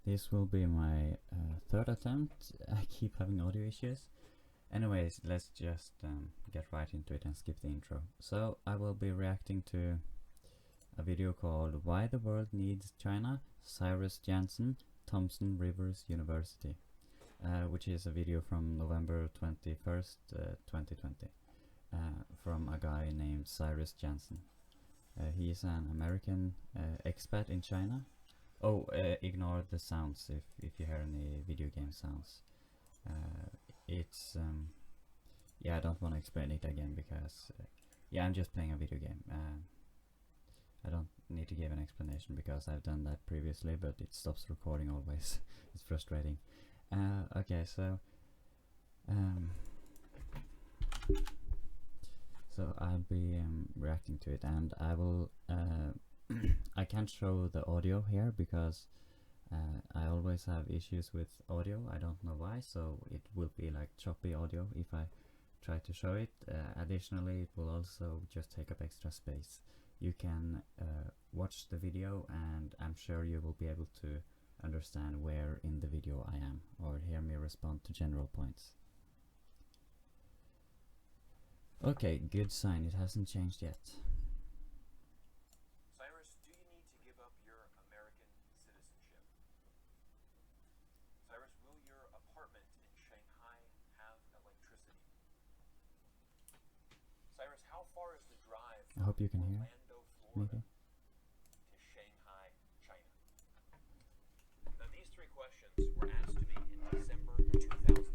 This will be my third attempt. I keep having audio issues. Anyways, let's just get right into it and skip the intro. So I will be reacting to a video called Why the World Needs China, Cyrus Jansen, Thompson Rivers University, which is a video from November 21st, 2020, from a guy named Cyrus Jansen. He is an American expat in China. Oh, ignore the sounds if you hear any video game sounds. It's yeah, I don't want to explain it again because yeah, I'm just playing a video game. I don't need to give an explanation because I've done that previously, but it stops recording always. It's frustrating. Okay, so I'll be reacting to it, and I will I can't show the audio here because I always have issues with audio. I don't know why, so it will be like choppy audio if I try to show it. Additionally, it will also just take up extra space. You can watch the video and I'm sure you will be able to understand where in the video I am, or hear me respond to general points. Okay, good sign, it hasn't changed yet. Cyrus, do you need to give up your American citizenship? Cyrus, will your apartment in Shanghai have electricity? Cyrus, how far is the drive I hope you can hear. Orlando, Florida Maybe. to Shanghai, China? Now these three questions were asked to me in December 2006.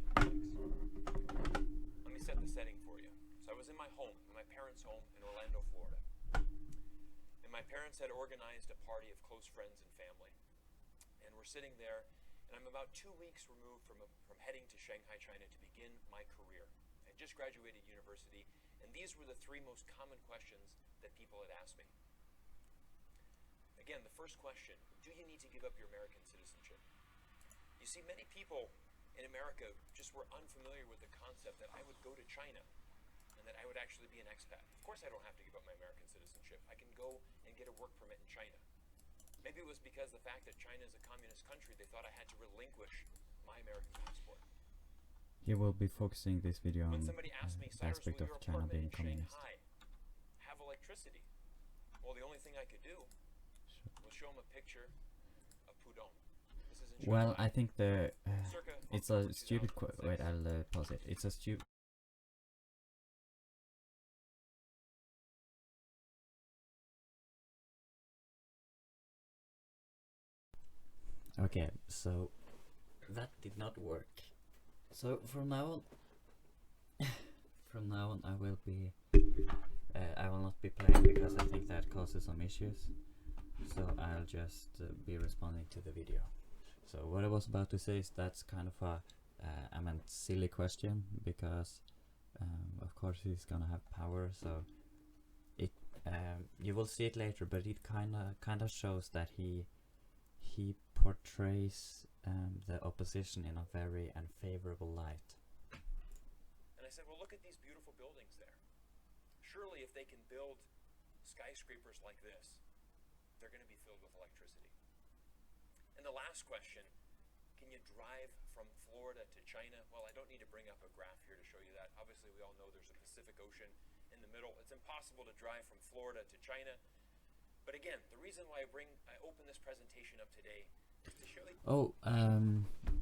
Let me set the setting for you. So I was in my home, in my parents' home in Orlando, Florida. And my parents had organized a party of close friends and family. And we're sitting there, and I'm about 2 weeks removed from heading to Shanghai, China to begin my career. I just graduated university, and these were the three most common questions that people had asked me. Again, the first question, do you need to give up your American citizenship? You see, many people in America just were unfamiliar with the concept that I would go to China and that I would actually be an expat. Of course I don't have to give up my American citizenship. I can go and get a work permit in China. Maybe it was because the fact that China is a communist country, they thought I had to relinquish my American passport. He will be focusing this video on When somebody asked me, the Cyrus, aspect will of your China being apartment in communist. Shanghai have electricity? Well, the only thing I could do was show him a picture of Pudong. This is in Well, Shanghai. I think the Circa it's a October stupid 2006. wait, I'll pause it. It's a stupid. Okay, so that did not work. So from now on, I will be I will not be playing because I think that causes some issues. So I'll just be responding to the video. So what I was about to say is that's kind of a I meant silly question, because of course he's gonna have power, so it you will see it later, but it kind of shows that he portrays the opposition in a very unfavorable light. And I said, well, look at these beautiful buildings there. Surely if they can build skyscrapers like this, they're going to be filled with electricity. And the last question, can you drive from Florida to China? Well, I don't need to bring up a graph here to show you that. Obviously, we all know there's a Pacific Ocean in the middle. It's impossible to drive from Florida to China. But again, the reason why I open this presentation up today is to show you... Oh,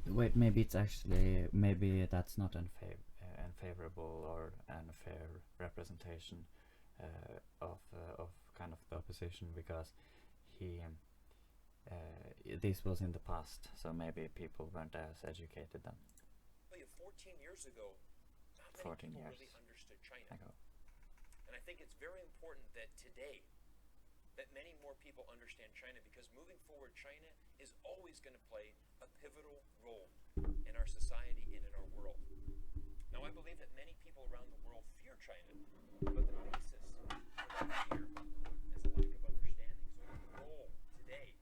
wait, maybe it's actually, maybe that's not unfavorable or unfair representation of kind of the opposition, because he this was in the past, so maybe people weren't as educated then. 14 years ago, not many 14 people years really understood China. ago. And I think it's very important that today, that many more people understand China, because moving forward, China is always going to play a pivotal role in our society and in our world. Now, I believe that many people around the world fear China, but the basis for that fear is a lack of understanding. So it's the goal today,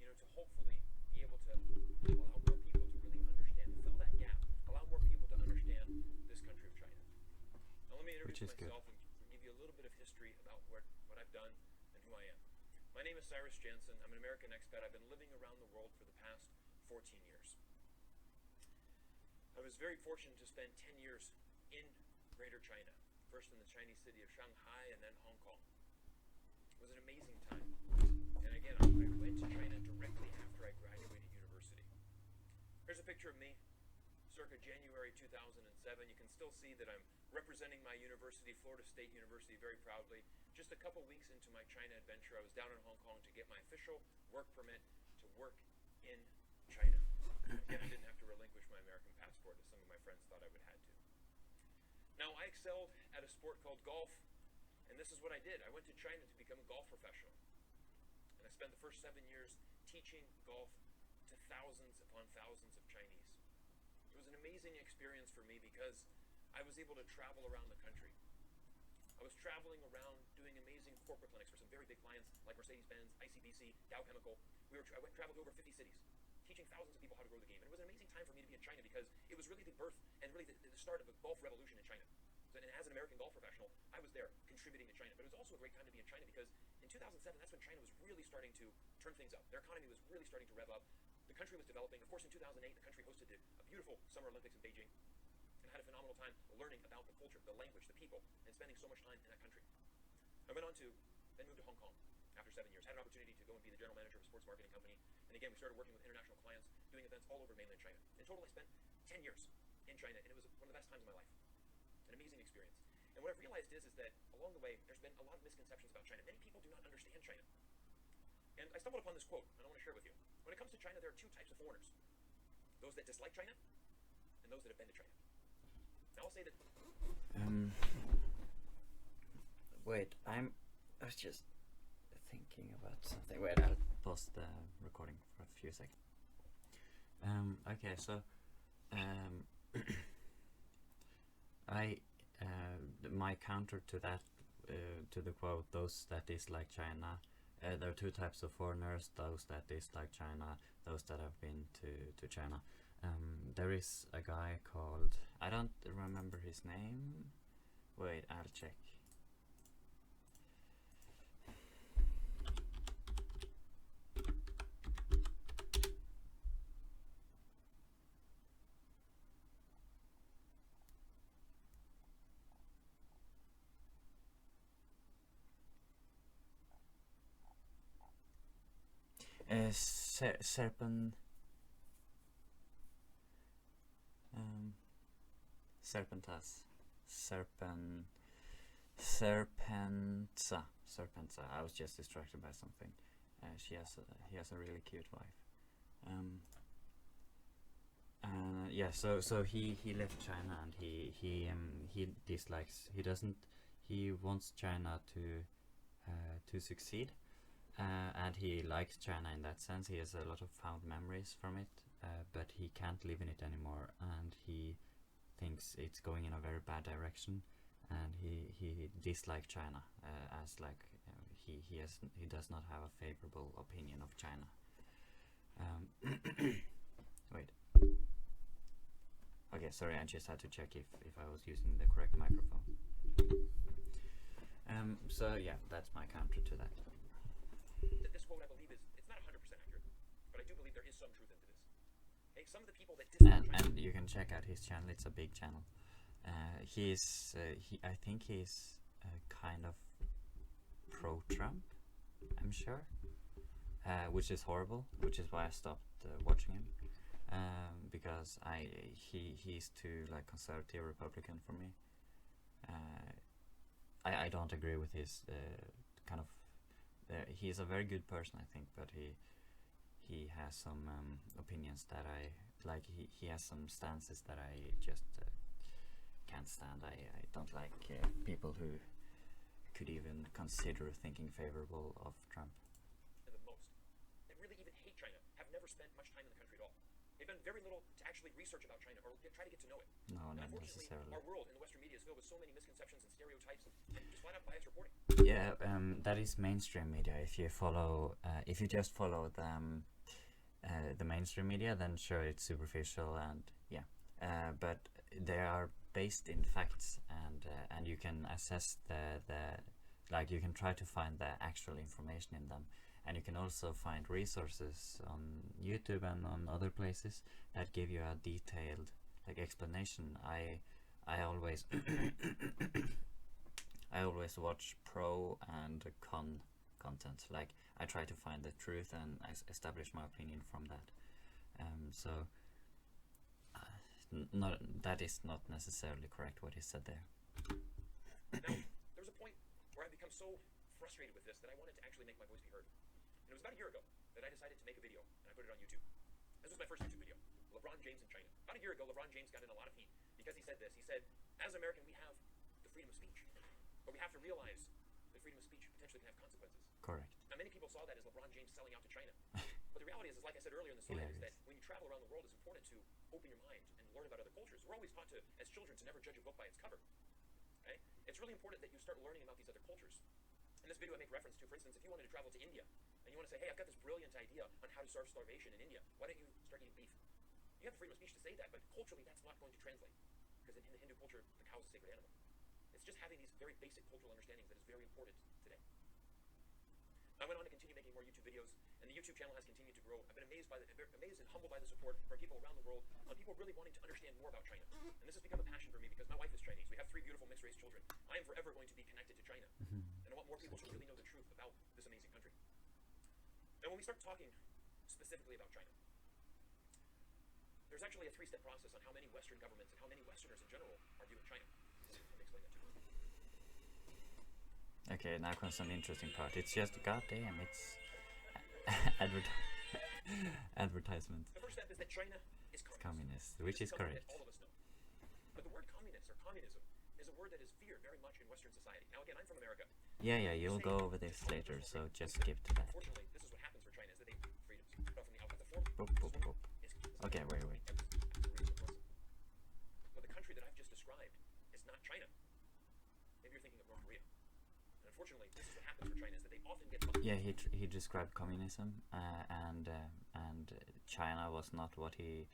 to hopefully be able to allow more people to really understand, fill that gap, allow more people to understand this country of China. Now, let me introduce myself and give you a little bit of history about what I've done and who I am. My name is Cyrus Jansen. I'm an American expat. I've been living around the world for the past 14 years. I was very fortunate to spend 10 years in Greater China, first in the Chinese city of Shanghai and then Hong Kong. It was an amazing time. And again, I went to China directly after I graduated university. Here's a picture of me, circa January 2007. You can still see that I'm representing my university, Florida State University, very proudly. Just a couple weeks into my China adventure, I was down in Hong Kong to get my official work permit to work in China. Again, I didn't have to relinquish my American passport, as some of my friends thought I would have to. Now, I excelled at a sport called golf, and this is what I did. I went to China to become a golf professional. And I spent the first 7 years teaching golf to thousands upon thousands of Chinese. It was an amazing experience for me because I was able to travel around the country. I was traveling around doing amazing corporate clinics for some very big clients like Mercedes-Benz, ICBC, Dow Chemical. I traveled to over 50 cities, teaching thousands of people how to grow the game. And it was an amazing time for me to be in China because it was really the birth and really the start of a golf revolution in China. So, and as an American golf professional, I was there contributing to China. But it was also a great time to be in China because in 2007, that's when China was really starting to turn things up. Their economy was really starting to rev up. The country was developing. Of course, in 2008, the country hosted a beautiful Summer Olympics in Beijing and had a phenomenal time learning about the culture, the language, the people, and spending so much time in that country. I went on to then move to Hong Kong after 7 years. Had an opportunity to go and be the general manager of a sports marketing company. And again, we started working with international clients, doing events all over mainland China. In total, I spent 10 years in China, and it was one of the best times of my life. An amazing experience. And what I've realized is that along the way, there's been a lot of misconceptions about China. Many people do not understand China. And I stumbled upon this quote, and I want to share it with you. When it comes to China, there are two types of foreigners. Those that dislike China, and those that have been to China. Now I'll say that... Wait, I was just thinking about something. Wait, I'll pause the recording for a few seconds. Okay, so my counter to that, to the quote, those that dislike China, there are two types of foreigners, those that dislike China, those that have been to China. There is a guy called, I don't remember his name. Wait, I'll check. Serpenza. I was just distracted by something. He has a really cute wife. Yeah. So he left China and he dislikes. He wants China to succeed. And he likes China in that sense. He has a lot of fond memories from it, but he can't live in it anymore, and he thinks it's going in a very bad direction, and he dislikes China as like he does not have a favorable opinion of China. Wait. Okay, sorry, I just had to check if I was using the correct microphone. So yeah, that's my counter to that. This quote, I believe, it's not 100% accurate, but I do believe there is some truth into this. Okay, some of the people that dislike China, and you can check out his channel. It's a big channel. I think he's kind of pro-Trump, I'm sure, which is horrible, which is why I stopped watching him, because he's too like conservative Republican for me. I don't agree with his kind of. He's a very good person, I think, but he has some opinions that I like. He has some stances that I just can't stand. I don't like people who could even consider thinking favorable of Trump. the most, that really even hate China, have never spent much time in the country at all. They've done very little to actually research about China or try to get to know it. No, not unfortunately, necessarily. our world in the Western media is filled with so many misconceptions and stereotypes and just flat out biased reporting. Yeah, that is mainstream media. If you follow, if you just follow the mainstream media, then sure, it's superficial and yeah. But they are based in facts, and you can assess the like you can try to find the actual information in them, and you can also find resources on YouTube and on other places that give you a detailed like explanation. I always I always watch pro and con content. Like I try to find the truth and establish my opinion from that. So not that is not necessarily correct what he said there. Now, there was a point where I become so frustrated with this that I wanted to actually make my voice be heard. And it was about a year ago that I decided to make a video, and I put it on YouTube. This was my first YouTube video, LeBron James in China. About a year ago, LeBron James got in a lot of heat because he said this. He said, as an American, we have the freedom of speech, but we have to realize that freedom of speech potentially can have consequences. Correct. Now, many people saw that as LeBron James selling out to China. But the reality is like I said earlier in the slide, is that when you travel around the world, it's important to open your mind and learn about other cultures. We're always taught to, as children, to never judge a book by its cover. Okay? It's really important that you start learning about these other cultures. In this video I make reference to, for instance, if you wanted to travel to India, and you want to say, hey, I've got this brilliant idea on how to starve starvation in India, why don't you start eating beef? You have the freedom of speech to say that, but culturally that's not going to translate. Because in the Hindu culture, the cow is a sacred animal. It's just having these very basic cultural understandings that is very important today. I went on to continue making more YouTube videos, and the YouTube channel has continued to grow. I've been amazed and humbled by the support from people around the world, on people really wanting to understand more about China. And this has become a passion for me because my wife is Chinese. We have 3 beautiful mixed-race children. I am forever going to be connected to China, and I want more people to really know the truth about this amazing country. Now, when we start talking specifically about China, there's actually a 3-step process on how many Western governments and how many Westerners in general are viewing China. Let me explain that to you. Okay, now comes an interesting part. It's just goddamn, it's advertisement. The first step is that China is communist, which is correct. All of us know. But the word communist or communism is a word that is feared very much in Western society. Now again, I'm from America. Yeah, you'll go over this later, so just skip to that. Unfortunately, this is what happens for China, is that they have freedoms. From the outside, the form. Boop. Okay, wait. But the country that I've just described is not China. Maybe you're thinking of North Korea. And unfortunately, this is what happens for China, is that they often get... Yeah, he described communism, and China was not what he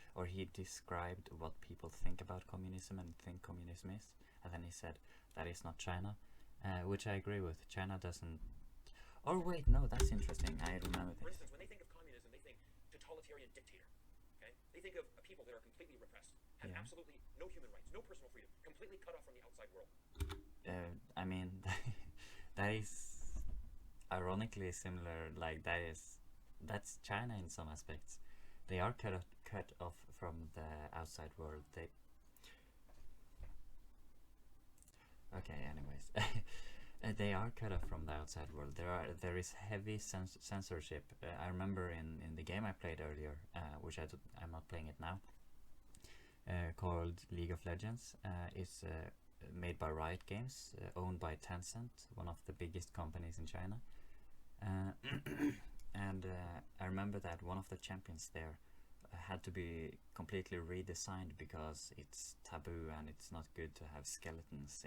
described what people think about communism and think communism is, and then he said that is not China, which I agree with. China doesn't... Or wait, no, that's interesting. I remember For this. instance, when they think of communism, they think totalitarian dictator. Okay? They think of people that are completely repressed, have absolutely no human rights, no personal freedom, completely cut off from the outside world. I mean, that is ironically similar. Like that's China in some aspects. They are cut off from the outside world. Anyways, they are cut off from the outside world. There is heavy censorship. I remember in the game I played earlier, which I'm not playing it now, called League of Legends. It's made by Riot Games, owned by Tencent, one of the biggest companies in China. And I remember that one of the champions there had to be completely redesigned because it's taboo and it's not good to have skeletons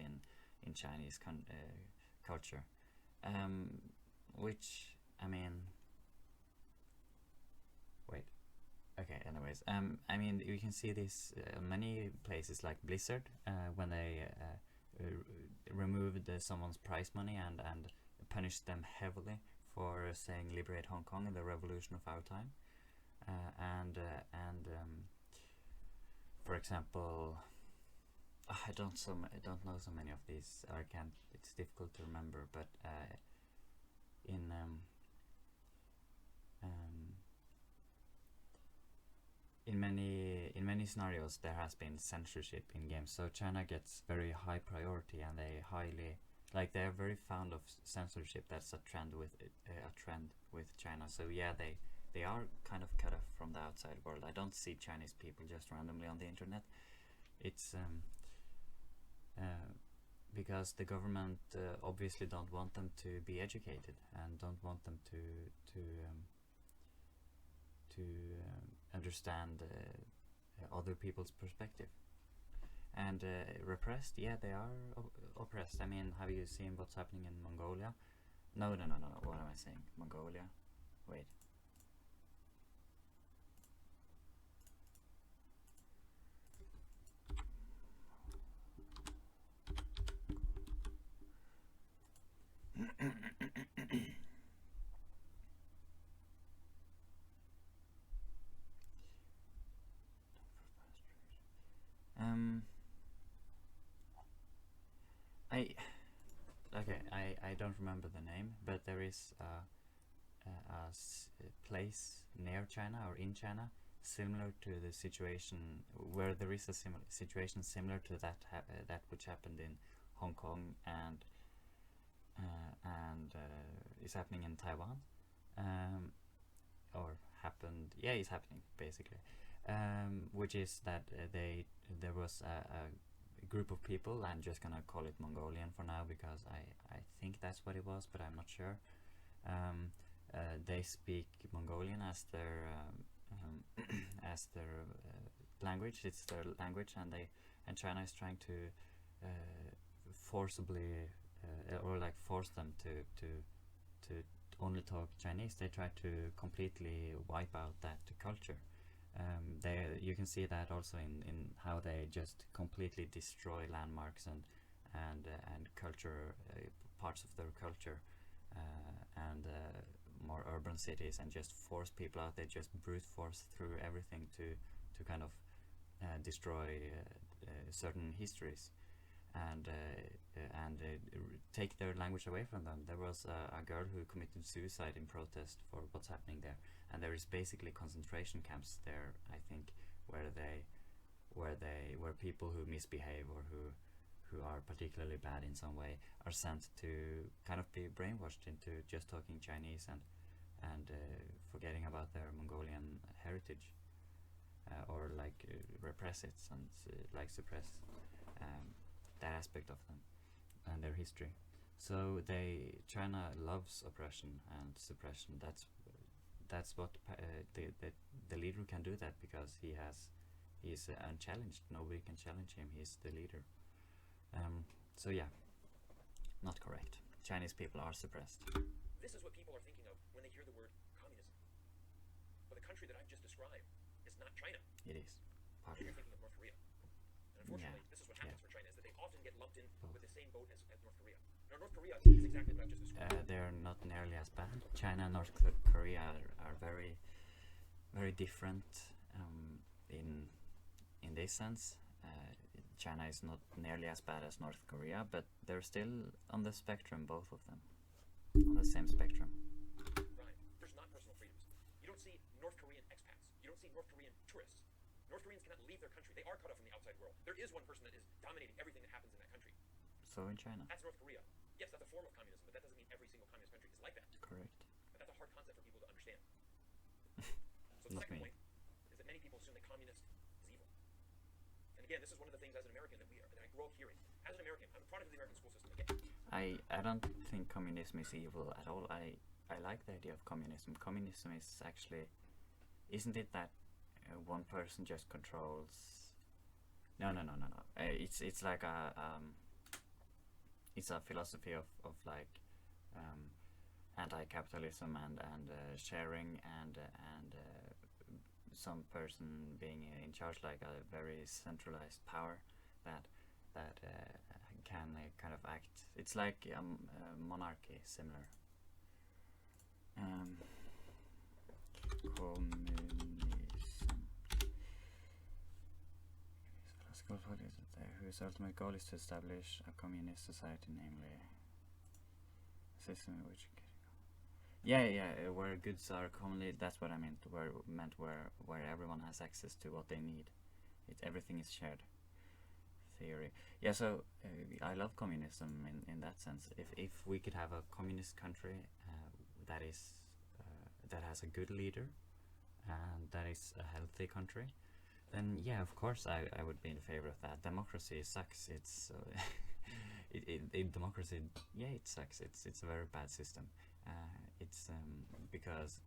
in Chinese culture. Which, I mean... Wait. Okay, anyways. I mean, you can see this many places like Blizzard, when they removed someone's prize money and punished them heavily for saying liberate Hong Kong in the revolution of our time. For example, I don't know so many of these. I can't. It's difficult to remember. But in many scenarios, there has been censorship in games. So China gets very high priority, and they're very fond of censorship. That's a trend with China. So yeah, they are kind of cut off from the outside world. I don't see Chinese people just randomly on the internet. It's because the government obviously don't want them to be educated and don't want them to understand other people's perspective. And repressed, yeah, they are oppressed. I mean, have you seen what's happening in Mongolia? No. What am I saying? Mongolia? Wait. is a place near China or in China, similar to the situation where there is a similar situation similar to that which happened in Hong Kong and is happening in Taiwan, or happened, yeah, it's happening basically, which is that there was a group of people. I'm just gonna call it Mongolian for now because I think that's what it was, but I'm not sure. They speak Mongolian as their as their language. It's their language, and China is trying to forcibly or like force them to only talk Chinese. They try to completely wipe out that culture. You can see that also in how they just completely destroy landmarks and culture, parts of their culture, and more urban cities, and just force people out. They just brute force through everything to kind of destroy certain histories and take their language away from them. There was a girl who committed suicide in protest for what's happening there, and there is basically concentration camps there, I think, where people who misbehave or who are particularly bad in some way are sent to kind of be brainwashed into just talking Chinese and forgetting about their Mongolian heritage, or like repress it and like suppress that aspect of them and their history. So China loves oppression and suppression. That's what the leader can do that because he's unchallenged. Nobody can challenge him. He's the leader. So yeah, not correct. Chinese people are suppressed. This is what people are thinking of when they hear the word communism. But the country that I've just described is not China. It is. Partly. You're thinking of North Korea. And unfortunately, this is what happens for China, is that they often get lumped in with the same boat as North Korea. Now, North Korea is exactly what I've just described. They're not nearly as bad. China and North Korea are very, very different in this sense. China is not nearly as bad as North Korea, but they're still on the spectrum, both of them, on the same spectrum. Right. There's not personal freedoms. You don't see North Korean expats. You don't see North Korean tourists. North Koreans cannot leave their country. They are cut off from the outside world. There is one person that is dominating everything that happens in that country. So in China. That's North Korea. Yes, that's a form of communism, but that doesn't mean every single communist country is like that. Correct. But that's a hard concept for people to understand. So the Not second me. point is that many people assume that communist is evil. And again, this is one of the things as an American that I grew up hearing. As an American, I'm a product of the American school system. Again, I don't think communism is evil at all. I like the idea of communism. Communism is actually, isn't it that one person just controls? No. It's like it's a philosophy of like anti-capitalism and sharing and some person being in charge, like a very centralized power that can kind of act. It's like monarchy, similar. Communism. Classical politics whose ultimate goal is to establish a communist society, namely a system in which where goods are commonly. That's what I meant. Where everyone has access to what they need. Everything is shared. Theory. Yeah. So I love communism in that sense. If we could have a communist country that has a good leader and that is a healthy country, then yeah, of course I would be in favor of that. Democracy sucks. It's democracy. Yeah, it sucks. It's a very bad system. It's because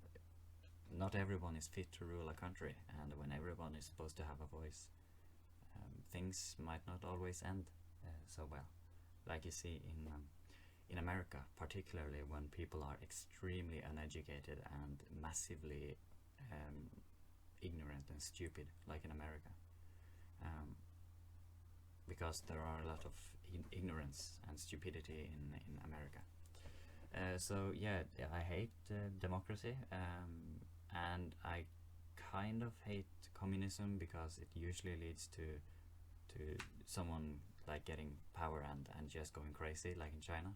not everyone is fit to rule a country, and when everyone is supposed to have a voice, things might not always end so well. Like you see in America, particularly when people are extremely uneducated and massively ignorant and stupid, like in America, because there are a lot of ignorance and stupidity in America. So yeah, I hate democracy, and I kind of hate communism because it usually leads to someone like getting power and just going crazy, like in China.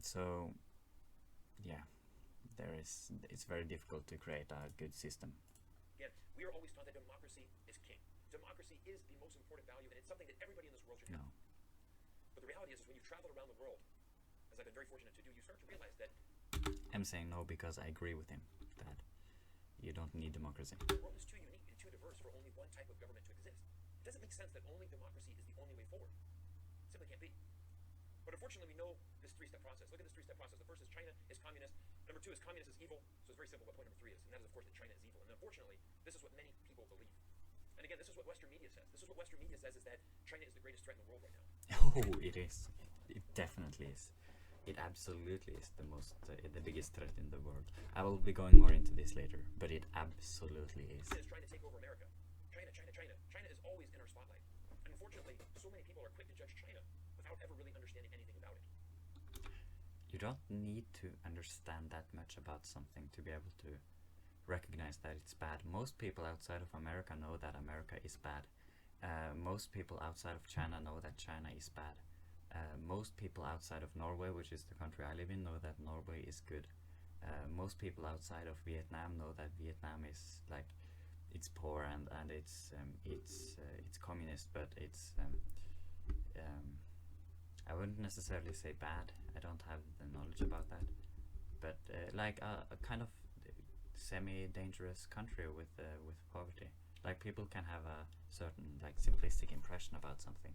So yeah, it's very difficult to create a good system. Again, we are always taught that democracy is king. Democracy is the most important value, and it's something that everybody in this world should have. No. But the reality is when you've traveled around the world, as I've been very fortunate to do, you start to realize that I'm saying no because I agree with him that you don't need democracy. the world is too unique and too diverse for only one type of government to exist. It doesn't make sense that only democracy is the only way forward. It simply can't be. But unfortunately, we know this three-step process. Look at this three-step process. The first is China is communist. Number two is communist is evil. So it's very simple what point number three is. And that is, of course, that China is evil. And unfortunately, this is what many people believe. And again, this is what Western media says. This is what Western media says, is that China is the greatest threat in the world right now. Oh, it is. It definitely is. It absolutely is the biggest threat in the world. I will be going more into this later, but it absolutely is. China is trying to take over America. China, China, China. China is always in our spotlight. And unfortunately, so many people are quick to judge China without ever really understanding anything about it. You don't need to understand that much about something to be able to recognize that it's bad. Most people outside of America know that America is bad. Most people outside of China know that China is bad. Most people outside of Norway, which is the country I live in, know that Norway is good. Most people outside of Vietnam know that Vietnam is like, it's poor and it's communist, but it's I wouldn't necessarily say bad. I don't have the knowledge about that, but like a kind of semi-dangerous country with poverty. Like people can have a certain like simplistic impression about something,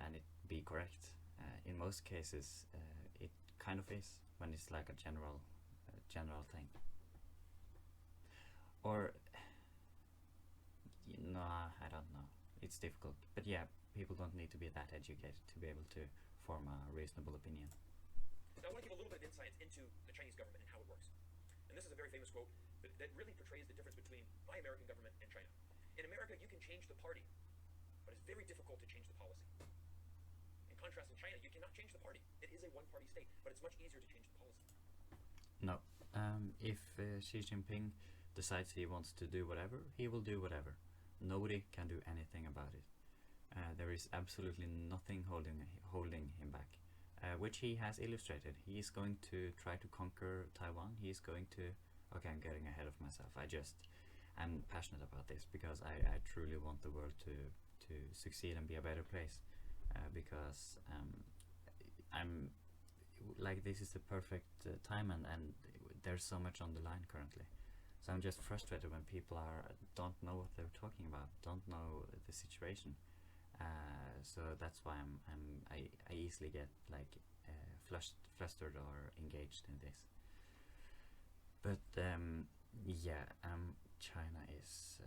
and it be correct. In most cases, it kind of is when it's like a general thing. Or no, I don't know. It's difficult, but yeah, people don't need to be that educated to be able to form a reasonable opinion. Now, I want to give a little bit of insight into the Chinese government and how it works. And this is a very famous quote that really portrays the difference between my American government and China. In America, you can change the party, but it's very difficult to change the policy. In contrast, in China, you cannot change the party. It is a one-party state, but it's much easier to change the policy. No. If Xi Jinping decides he wants to do whatever, he will do whatever. Nobody can do anything about it. There is absolutely nothing holding him back, which he has illustrated. He is going to try to conquer Taiwan. He is going to... Okay, I'm getting ahead of myself. I'm passionate about this because I truly want the world to succeed and be a better place, because I'm like, this is the perfect time, and there's so much on the line currently. So I'm just frustrated when people don't know what they're talking about, don't know the situation. So that's why I easily get like flustered or engaged in this. But yeah, China is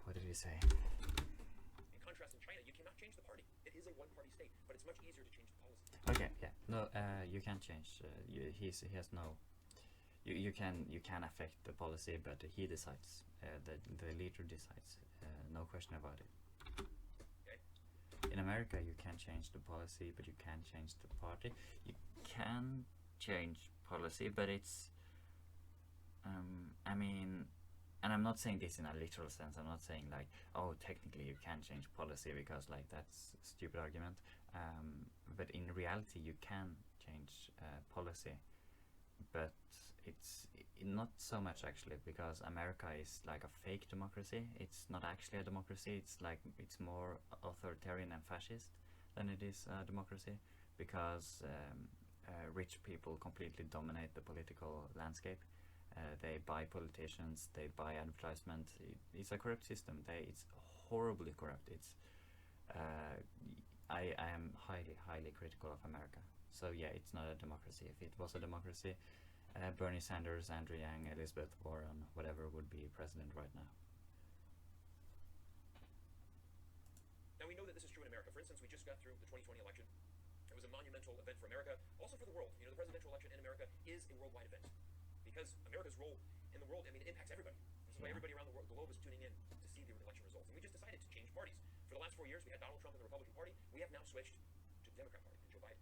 what did he say? In contrast, in China, you cannot change the party. It is a one-party state, but it's much easier to change the policy. Okay, yeah, no, you can't change. He has no. You can affect the policy, but he decides. The leader decides. No question about it. Okay. In America, you can't change the policy, but you can change the party. You can change policy, but it's. I mean, and I'm not saying this in a literal sense. I'm not saying like, oh, technically you can change policy because like that's a stupid argument. But in reality, you can change policy, but it's not so much actually, because America is like a fake democracy. It's not actually a democracy. It's like, it's more authoritarian and fascist than it is a democracy, because rich people completely dominate the political landscape. They buy politicians, they buy advertisement. It's a corrupt system. It's horribly corrupt. I am highly critical of America. So yeah, it's not a democracy. If it was a democracy, Bernie Sanders, Andrew Yang, Elizabeth Warren, whatever would be president right now. Now, we know that this is true in America. For instance, we just got through the 2020 election. It was a monumental event for America, also for the world. You know, the presidential election in America is a worldwide event, because America's role in the world, I mean, it impacts everybody. This is why everybody around the world, globe is tuning in to see the election results. And we just decided to change parties. For the last 4 years, we had Donald Trump in the Republican Party. We have now switched to the Democrat Party and Joe Biden.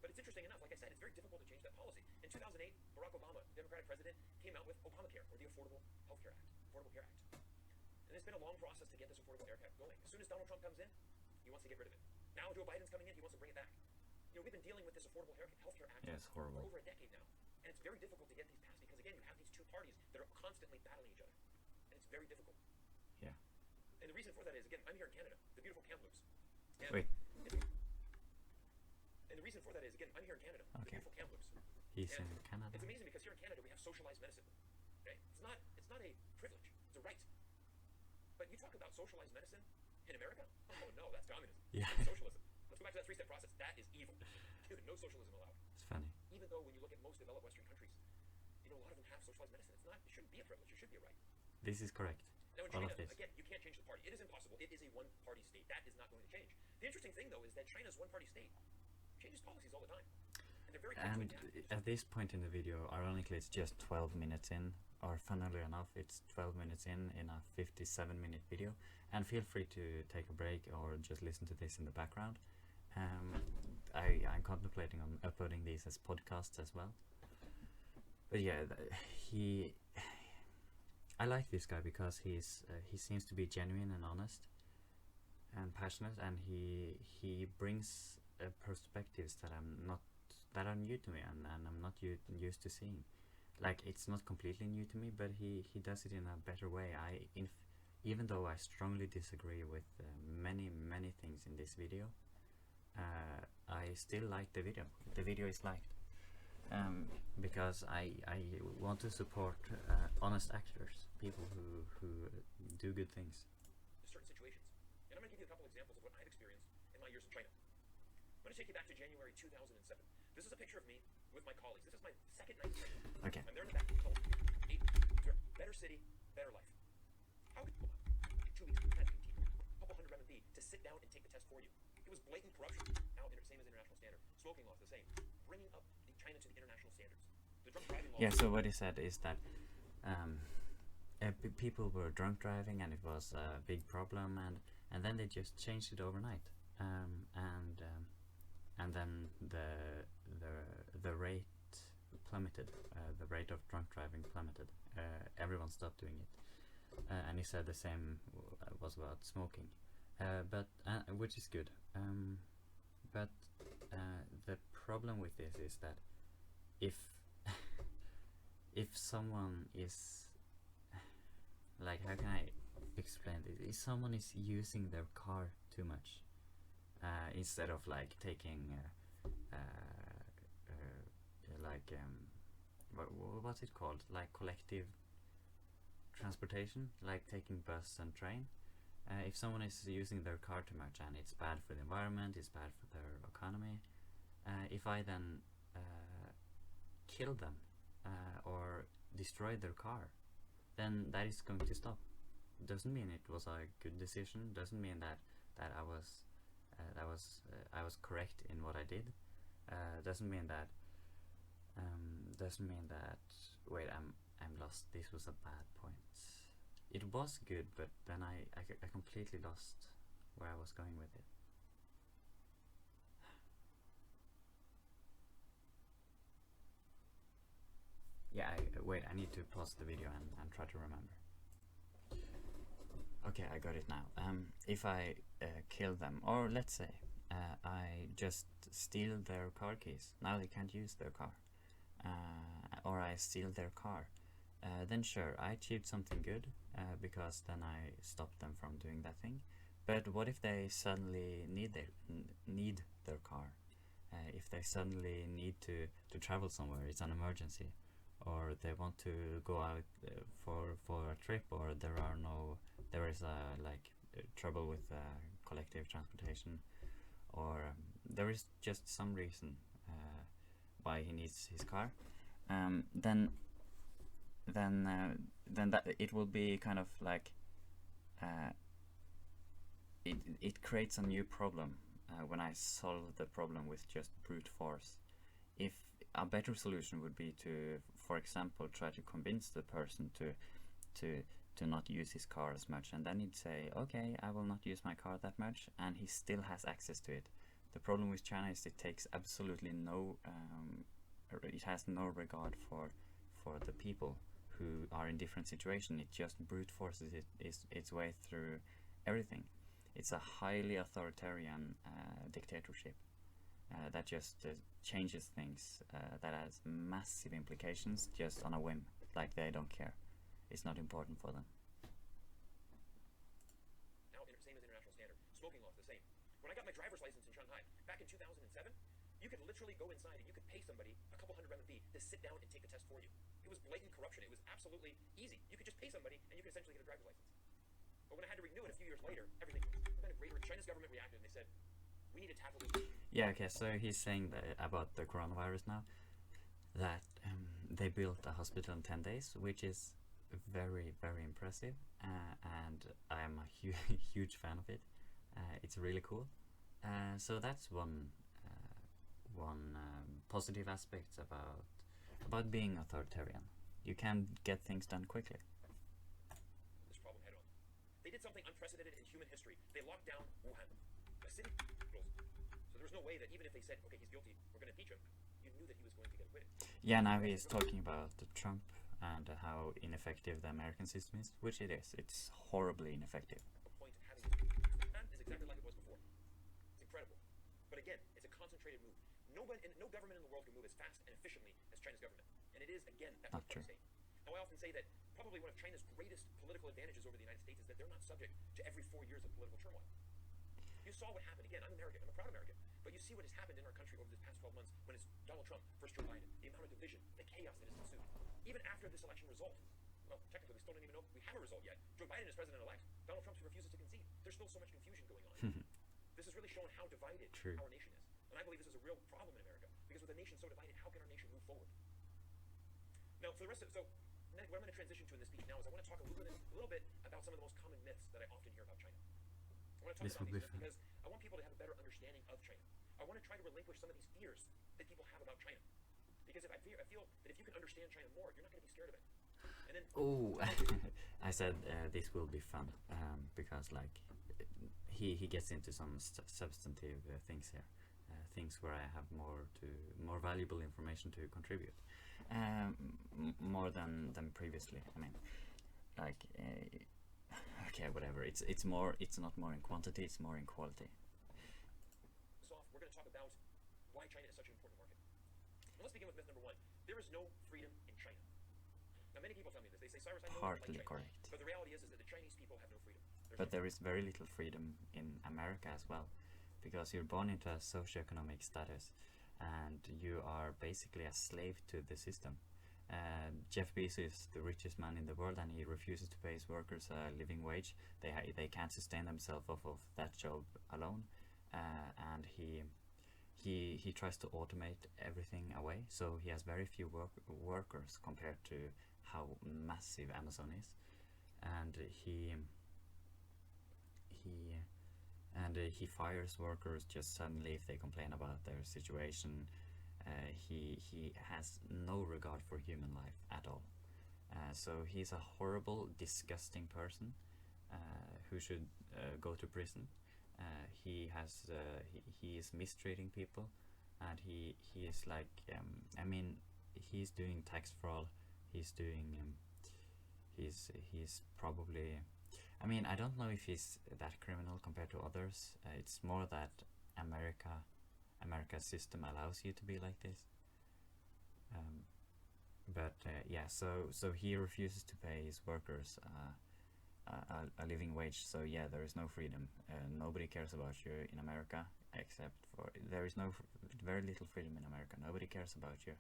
But it's interesting enough, like I said, it's very difficult to change that policy. In 2008, Barack Obama, Democratic president, came out with Obamacare, or the Affordable Care Act. And it's been a long process to get this Affordable Care Act going. As soon as Donald Trump comes in, he wants to get rid of it. Now Joe Biden's coming in, he wants to bring it back. we've been dealing with this Affordable Healthcare Act Yeah, it's for horrible. over a decade now, and it's very difficult to get these passed because, again, you have these two parties that are constantly battling each other, and it's very difficult. Yeah. And the reason for that is, again, I'm here in Canada, the beautiful Kamloops. And Wait. And the reason for that is, again, I'm here in Canada, the Okay. beautiful Kamloops. He's And in Canada. It's amazing because here in Canada we have socialized medicine. Okay, it's not a privilege; it's a right. But you talk about socialized medicine in America? Oh no, that's communism. Yeah. That's socialism. Let's go back to that three-step process. That is evil. No socialism allowed. It's funny. Even though when you look at most developed Western countries, a lot of them have socialized medicine. It shouldn't be a privilege. It should be a right. This is correct. Now in All China, of this. again, you can't change the party. It is impossible. It is a one-party state. That is not going to change. The interesting thing, though, is that China's one-party state changes policies all the time. And they're very quick to And adapt. at this point in the video, ironically, it's just 12 minutes in, or funnily enough, it's 12 minutes in a 57-minute video. And feel free to take a break or just listen to this in the background. I'm contemplating on uploading these as podcasts as well. But yeah, I like this guy because he seems to be genuine and honest and passionate, and he brings perspectives that are new to me, and I'm not used to seeing. Like, it's not completely new to me, but he does it in a better way. Even though I strongly disagree with many things in this video, I still like the video. The video is liked because I want to support honest actors, people who do good things. Certain situations. And I'm going to give you a couple examples of what I've experienced in my years in China. I'm going to take you back to January 2007. This is a picture of me with my colleagues. This is my second night in China. Okay. I'm there in the back. Better city, better life. How could 2 weeks, a couple hundred RMB to sit down and take the test for you? It was blatant corruption. Now, same as international standard. Smoking laws, the same. Bringing up China to the international standards. The drunk driving laws. Yeah. So what he said is that people were drunk driving, and it was a big problem, and then they just changed it overnight, and then the rate plummeted. The rate of drunk driving plummeted. Everyone stopped doing it, and he said the same was about smoking, but which is good. But the problem with this is that if someone is, like, how can I explain this? If someone is using their car too much, instead of like taking what's it called, like collective transportation, like taking bus and train. If someone is using their car too much and it's bad for the environment, it's bad for their economy, if I then kill them or destroy their car, then that is going to stop. Doesn't mean it was a good decision. Doesn't mean that I was correct in what I did. Doesn't mean that. Wait, I'm lost. This was a bad point. It was good, but then I completely lost where I was going with it. Yeah, wait, I need to pause the video and try to remember. Okay, I got it now. If I kill them, or let's say I just steal their car keys, now they can't use their car, or I steal their car, then sure, I achieved something good, because then I stopped them from doing that thing. But what if they suddenly need their car? If they suddenly need to travel somewhere, it's an emergency, or they want to go out for a trip, or there is trouble with collective transportation, or there is just some reason why he needs his car, then that it will be kind of like it creates a new problem when I solve the problem with just brute force. If a better solution would be to, for example, try to convince the person to not use his car as much, and then he'd say, okay, I will not use my car that much, and he still has access to it. The problem with China is it takes absolutely no it has no regard for the people who are in different situations. It just brute forces its way through everything. It's a highly authoritarian dictatorship, that just changes things, that has massive implications just on a whim, like they don't care. It's not important for them. Now, same as international standard. Smoking law is the same. When I got my driver's license in Shanghai back in 2007, you could literally go inside and you could pay somebody a couple hundred RMB to sit down and take the test for you. It was blatant corruption. It was absolutely easy. You could just pay somebody and you could essentially get a driver's license. But when I had to renew it a few years later, everything been a great. China's government reacted and they said, we need to tackle this. Yeah, okay, so he's saying that about the coronavirus now, that they built a hospital in 10 days, which is very, very impressive, and I am a huge fan of it. It's really cool. So that's one positive aspect about being authoritarian. You can get things done quickly. This problem head on. They did something unprecedented in human history. They locked down Wuhan, a city. So there was no way that even if they said, okay, he's guilty, we're going to impeach him, you knew that he was going to get acquitted. Yeah, now he's talking about Trump and how ineffective the American system is, which it is. It's horribly ineffective. Point having that is exactly like it was before. It's incredible. But again, it's a concentrated move. No government in the world can move as fast and efficiently as China's government. And it is, again, that's Not what true. I'm saying. Now, I often say that probably one of China's greatest political advantages over the United States is that they're not subject to every 4 years of political turmoil. You saw what happened. Again, I'm American. I'm a proud American. But you see what has happened in our country over the past 12 months when it's Donald Trump versus Joe Biden, the amount of division, the chaos that has ensued. Even after this election result, well, technically we still don't even know we have a result yet. Joe Biden is president-elect. Donald Trump refuses to concede. There's still so much confusion going on. This has really shown how divided our nation is. And I believe this is a real problem in America. Because with a nation so divided, how can our nation move forward? Now, for the rest of it, so what I'm going to transition to in this speech now is I want to talk a little bit about some of the most common myths that I often hear about China. I want to talk This about will these be myths because I want people to have a better understanding of China. I want to try to relinquish some of these fears that people have about China. Because I feel that if you can understand China more, you're not going to be scared of it. And then, oh, I said this will be fun, because like he gets into some substantive things here, things where I have more valuable information to contribute, more than previously. I mean, like okay, whatever. It's not more in quantity, it's more in quality. We're going to talk about why China is such an important market. Now let's begin with myth number one. There is no freedom in China. Now many people tell me this. They say, Cyrus, I know Partly like China. correct. But the reality is that the Chinese people have no freedom. But there is very little freedom in America as well, because you're born into a socioeconomic status and you are basically a slave to the system. Jeff Bezos is the richest man in the world and he refuses to pay his workers a living wage. They can't sustain themselves off of that job alone, and he tries to automate everything away, so he has very few workers compared to how massive Amazon is, and he fires workers just suddenly if they complain about their situation. He has no regard for human life at all. So he's a horrible, disgusting person who should go to prison. He is mistreating people, and he is like I mean, he's doing tax fraud. He's doing he's probably, I mean, I don't know if he's that criminal compared to others. It's more that America's system allows you to be like this. But yeah, so he refuses to pay his workers a living wage. So yeah, there is no freedom. Nobody cares about you in America, except for there is very little freedom in America. Nobody cares about you,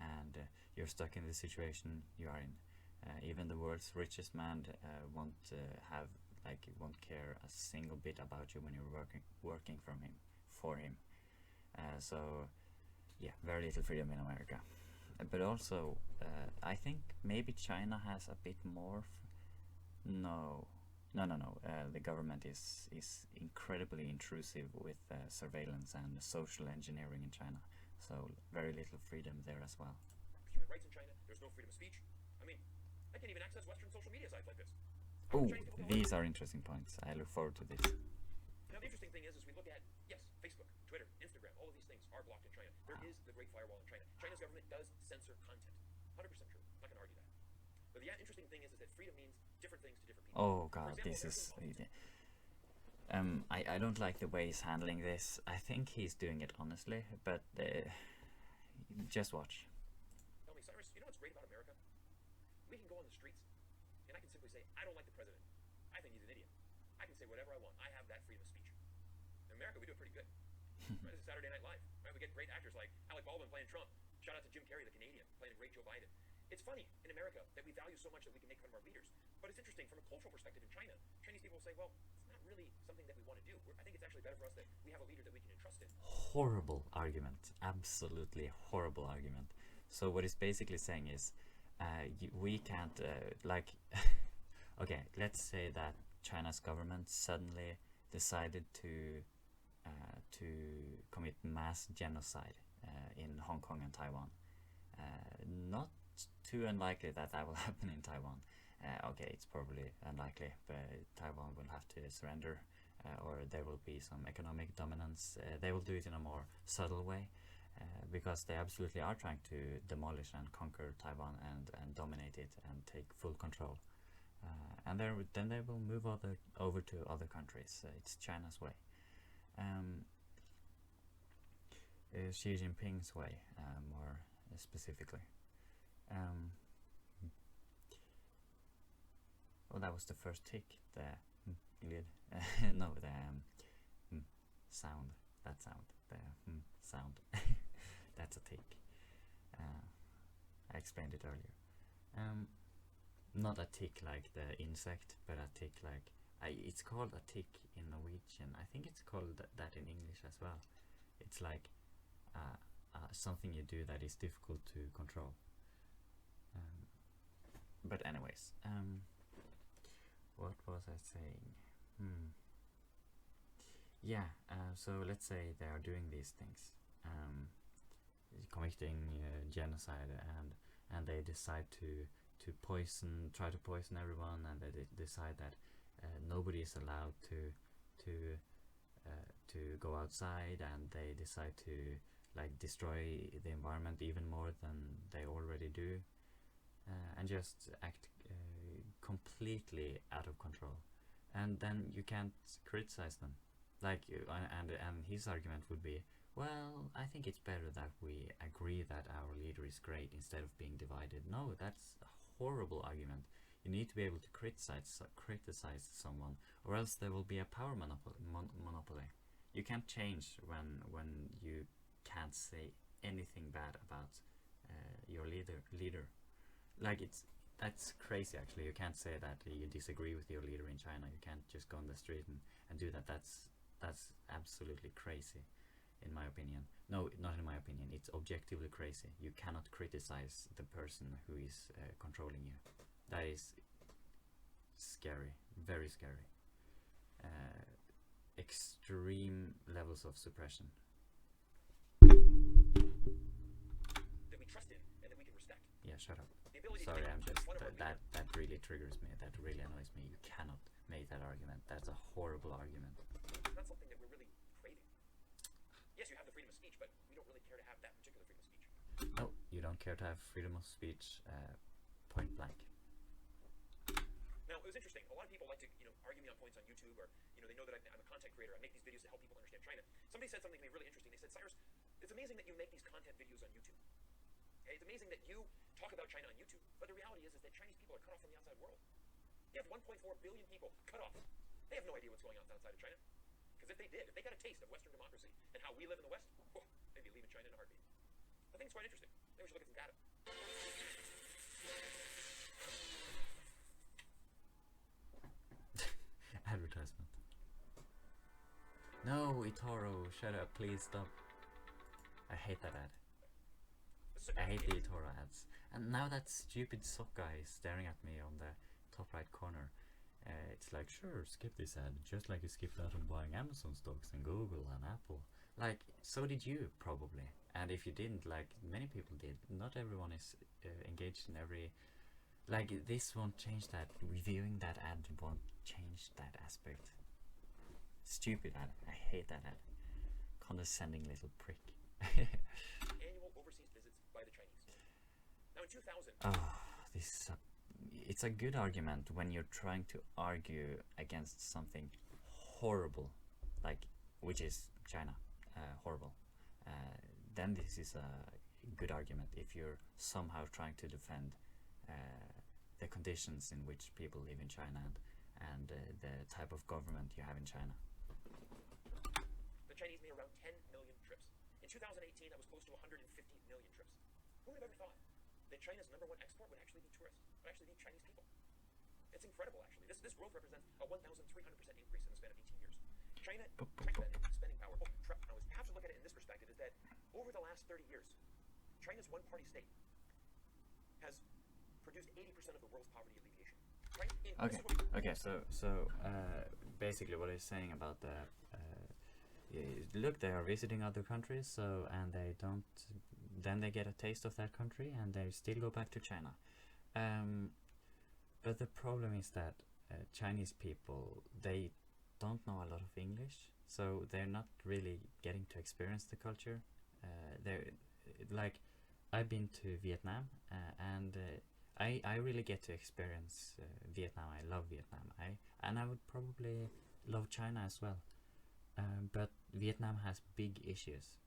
and you're stuck in the situation you are in. Even the world's richest man won't care a single bit about you when you're working for him. So yeah, very little freedom in America. But also, I think maybe China has a bit more. No. The government is incredibly intrusive with surveillance and social engineering in China. So very little freedom there as well. Human rights in China. There's no freedom of speech. I mean, I can't even access Western social media sites like this. Oh, these are interesting points. I look forward to this. Now, the interesting thing is we look at, yes, Facebook, Twitter, Instagram, all of these things are blocked in China. There is the Great Firewall in China. China's government does censor content. 100% true. I'm not going to argue that. But the interesting thing is that freedom means different things to different people. Oh god, this is... I don't like the way he's handling this. I think he's doing it honestly, but just watch. Tell me, Cyrus, you know what's great about America? We can go on the streets, and I can simply say, I don't like the president. I think he's an idiot. I can say whatever I want. I have that freedom of speech. In America, we do it pretty good. Right? This is Saturday Night Live. Right? We get great actors like Alec Baldwin playing Trump. Shout out to Jim Carrey, the Canadian, playing a great Joe Biden. It's funny in America that we value so much that we can make fun of our leaders. But it's interesting from a cultural perspective in China. Chinese people say, well, it's not really something that we want to do. I think it's actually better for us that we have a leader that we can entrust in. Horrible argument. Absolutely horrible argument. So what he's basically saying is, we can't, like, okay, let's say that China's government suddenly decided to commit mass genocide in Hong Kong and Taiwan. Not too unlikely that will happen in Taiwan. Okay, it's probably unlikely, but Taiwan will have to surrender, or there will be some economic dominance. They will do it in a more subtle way, because they absolutely are trying to demolish and conquer Taiwan and dominate it and take full control. And then they will move over to other countries. It's China's way. Xi Jinping's way, more specifically. Well, that was the first tick. The lid. No, the sound. That sound. The sound. That's a tick. I explained it earlier. Not a tick like the insect, but a tick like it's called a tick in Norwegian. I think it's called that in English as well. It's like something you do that is difficult to control. But anyways, what was I saying? Yeah, so let's say they are doing these things, committing genocide, and they decide to try to poison everyone, and they decide that nobody is allowed to go outside, and they decide to like destroy the environment even more than they already do, and just act completely out of control. And then you can't criticize them. Like, and his argument would be, well, I think it's better that we agree that our leader is great instead of being divided. No, that's a horrible argument. You need to be able to criticize someone, or else there will be a power monopoly. You can't change when you can't say anything bad about your leader. Like, that's crazy actually. You can't say that you disagree with your leader in China. You can't just go on the street and do that. That's absolutely crazy, in my opinion. No, not in my opinion. It's objectively crazy. You cannot criticize the person who is controlling you. That is scary, very scary. Extreme levels of suppression. That we trust in and that we can respect. Yeah, shut up. The ability Sorry, to I'm just that that really triggers me. That really annoys me. You cannot make that argument. That's a horrible argument. It's not something that we're really craving. Yes, you have the freedom of speech, but we don't really care to have that particular freedom of speech. No, you don't care to have freedom of speech, point blank. Now, it was interesting. A lot of people like to, argue me on points on YouTube, or, they know that I'm a content creator. I make these videos to help people understand China. Somebody said something to me really interesting. They said, Cyrus, it's amazing that you make these content videos on YouTube. Okay? It's amazing that you talk about China on YouTube, but the reality is that Chinese people are cut off from the outside world. You have 1.4 billion people cut off. They have no idea what's going on outside of China. Because if they did, if they got a taste of Western democracy and how we live in the West, they'd be leaving China in a heartbeat. I think it's quite interesting. Maybe we should look at some data. Advertisement. No, eToro, shut up, please stop. I hate that ad. I hate the eToro ads. And now that stupid sock guy is staring at me on the top right corner. It's like, sure, skip this ad, just like you skipped out on buying Amazon stocks and Google and Apple. Like, so did you, probably. And if you didn't, like many people did, not everyone is engaged in every... Like, this won't change that. Reviewing that ad won't change that aspect. Stupid ad. I hate that ad. Condescending little prick. Annual overseas visits by the Chinese. Now in 2000... It's a good argument when you're trying to argue against something horrible, like, which is China, horrible, then this is a good argument if you're somehow trying to defend the conditions in which people live in China and the type of government you have in China. The Chinese made around 10 million trips. In 2018, that was close to 150 million trips. Who would have ever thought that China's #1 export would actually be tourists, would actually be Chinese people? It's incredible, actually. This growth represents a 1,300% increase in the span of 18 years. China spending power. You have to look at it in this perspective, is that over the last 30 years, China's one-party state has produced 80% of the world's poverty alleviation. Okay. So basically, what he's saying about the look, they are visiting other countries, so and they don't, then they get a taste of that country, and they still go back to China. But the problem is that Chinese people, they don't know a lot of English, so they're not really getting to experience the culture. They're like, I've been to Vietnam, and I really get to experience Vietnam. I love Vietnam. And I would probably love China as well. But Vietnam has big issues.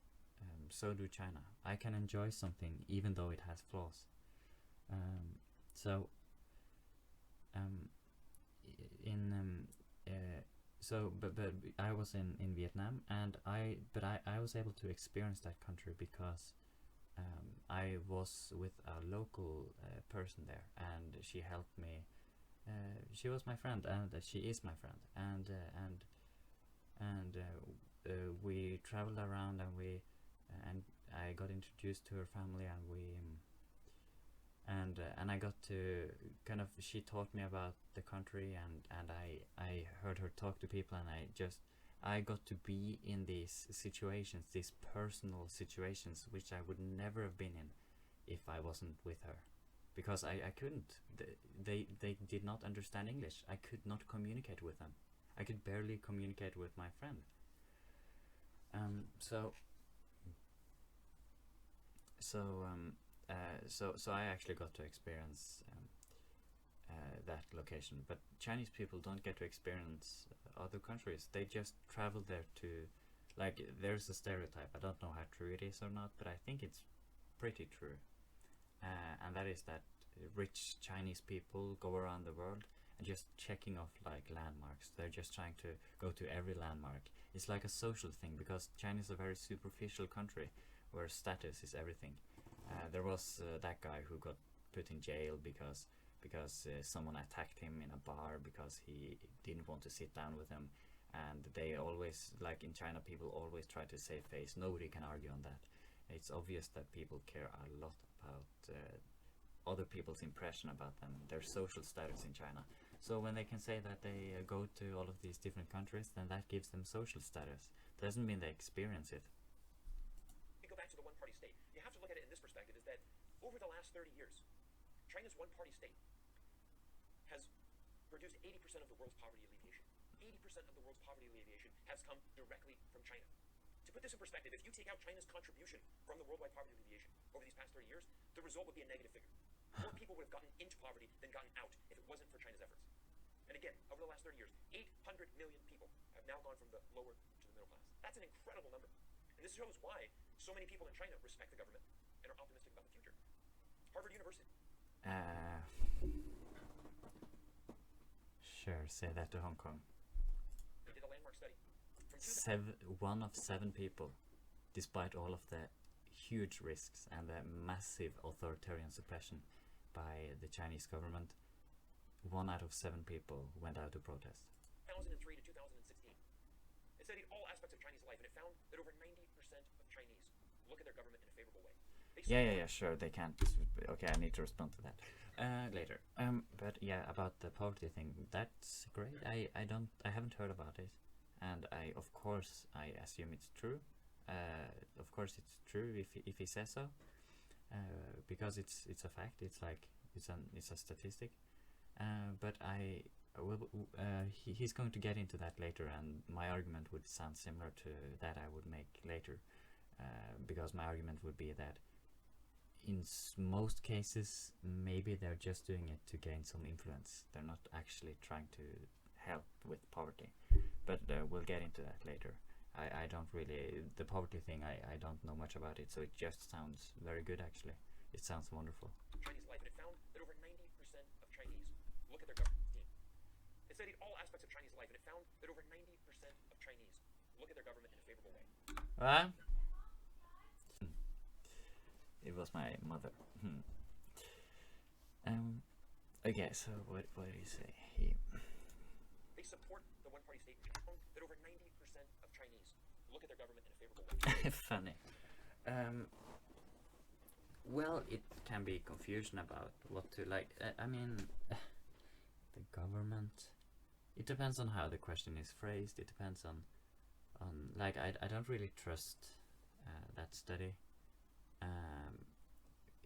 So do China. I can enjoy something even though it has flaws. But I was in Vietnam, and I was able to experience that country because I was with a local person there, and she helped me. She was my friend, and she is my friend, and we traveled around, and I got introduced to her family, and I got to kind of, she taught me about the country, and I heard her talk to people, and I got to be in these situations, these personal situations, which I would never have been in if I wasn't with her, because I couldn't. They did not understand English. I could not communicate with them. I could barely communicate with my friend. So I actually got to experience that location, but Chinese people don't get to experience other countries. They just travel there to, like, there's a stereotype, I don't know how true it is or not, but I think it's pretty true, and that is that rich Chinese people go around the world and just checking off like landmarks. They're just trying to go to every landmark. It's like a social thing, because China is a very superficial country where status is everything. There was that guy who got put in jail because someone attacked him in a bar because he didn't want to sit down with him, and they always, like in China, people always try to save face. Nobody can argue on that. It's obvious that people care a lot about other people's impression about them, their social status in China. So when they can say that they go to all of these different countries, then that gives them social status. Doesn't mean they experience it. Go back to the one-party state. You have to look at it in this perspective, is that over the last 30 years, China's one-party state has produced 80% of the world's poverty alleviation. 80% of the world's poverty alleviation has come directly from China. To put this in perspective, if you take out China's contribution from the worldwide poverty alleviation over these past 30 years, the result would be a negative figure. More people would have gotten into poverty than gotten out if it wasn't for China's efforts. And again, over the last 30 years, 800 million people have now gone from the lower to the middle class. That's an incredible number. And this shows why so many people in China respect the government and are optimistic about the future. Harvard University. Sure, say that to Hong Kong. They did a landmark study. One of 7 people, despite all of the huge risks and the massive authoritarian suppression by the Chinese government, 1 out of 7 people went out to protest. 2003 to 2016. It studied all aspects of Chinese life, and it found that over 90% of Chinese look at their government in a favorable way. Yeah, sure, they can't. Okay, I need to respond to that later. But yeah, about the poverty thing, that's great. I haven't heard about it, and I assume it's true. Of course, it's true if he says so, because it's a fact. It's like it's a statistic. But he's going to get into that later, and my argument would sound similar to that I would make later, because my argument would be that in most cases, maybe they're just doing it to gain some influence. They're not actually trying to help with poverty. but we'll get into that later. I don't really, the poverty thing, I don't know much about it, so it just sounds very good actually. It sounds wonderful. Chinese life, and it found that over 90% of Chinese look at their government. It studied all aspects of Chinese life, and it found that over 90% of Chinese look at their government in a favorable way. It was my mother. Okay, so what did he say? They support the one-party state, and found that over 90% of Chinese look at their government in a favorable way. Funny. Well, it can be confusion about what to like. I mean, the government. It depends on how the question is phrased. It depends on like I don't really trust that study.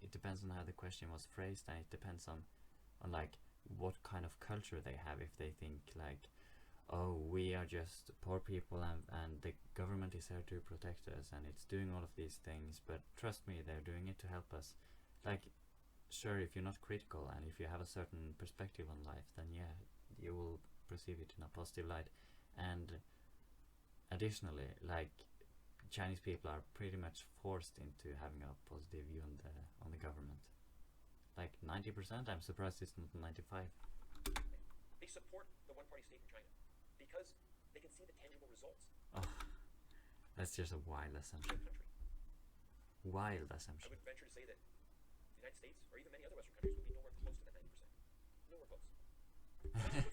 It depends on how the question was phrased, and it depends on like what kind of culture they have. If they think like, oh, we are just poor people and the government is here to protect us and it's doing all of these things, but trust me, they're doing it to help us. Like, sure, if you're not critical and if you have a certain perspective on life, then yeah, you will perceive it in a positive light. And additionally, like, Chinese people are pretty much forced into having a positive view on the government. Like 90%, I'm surprised it's not 95. They support the one-party state in China because they can see the tangible results. Oh, that's just a wild assumption. Wild assumption. I would venture to say that the United States, or even many other Western countries, would be nowhere close to that 90%. Nowhere close.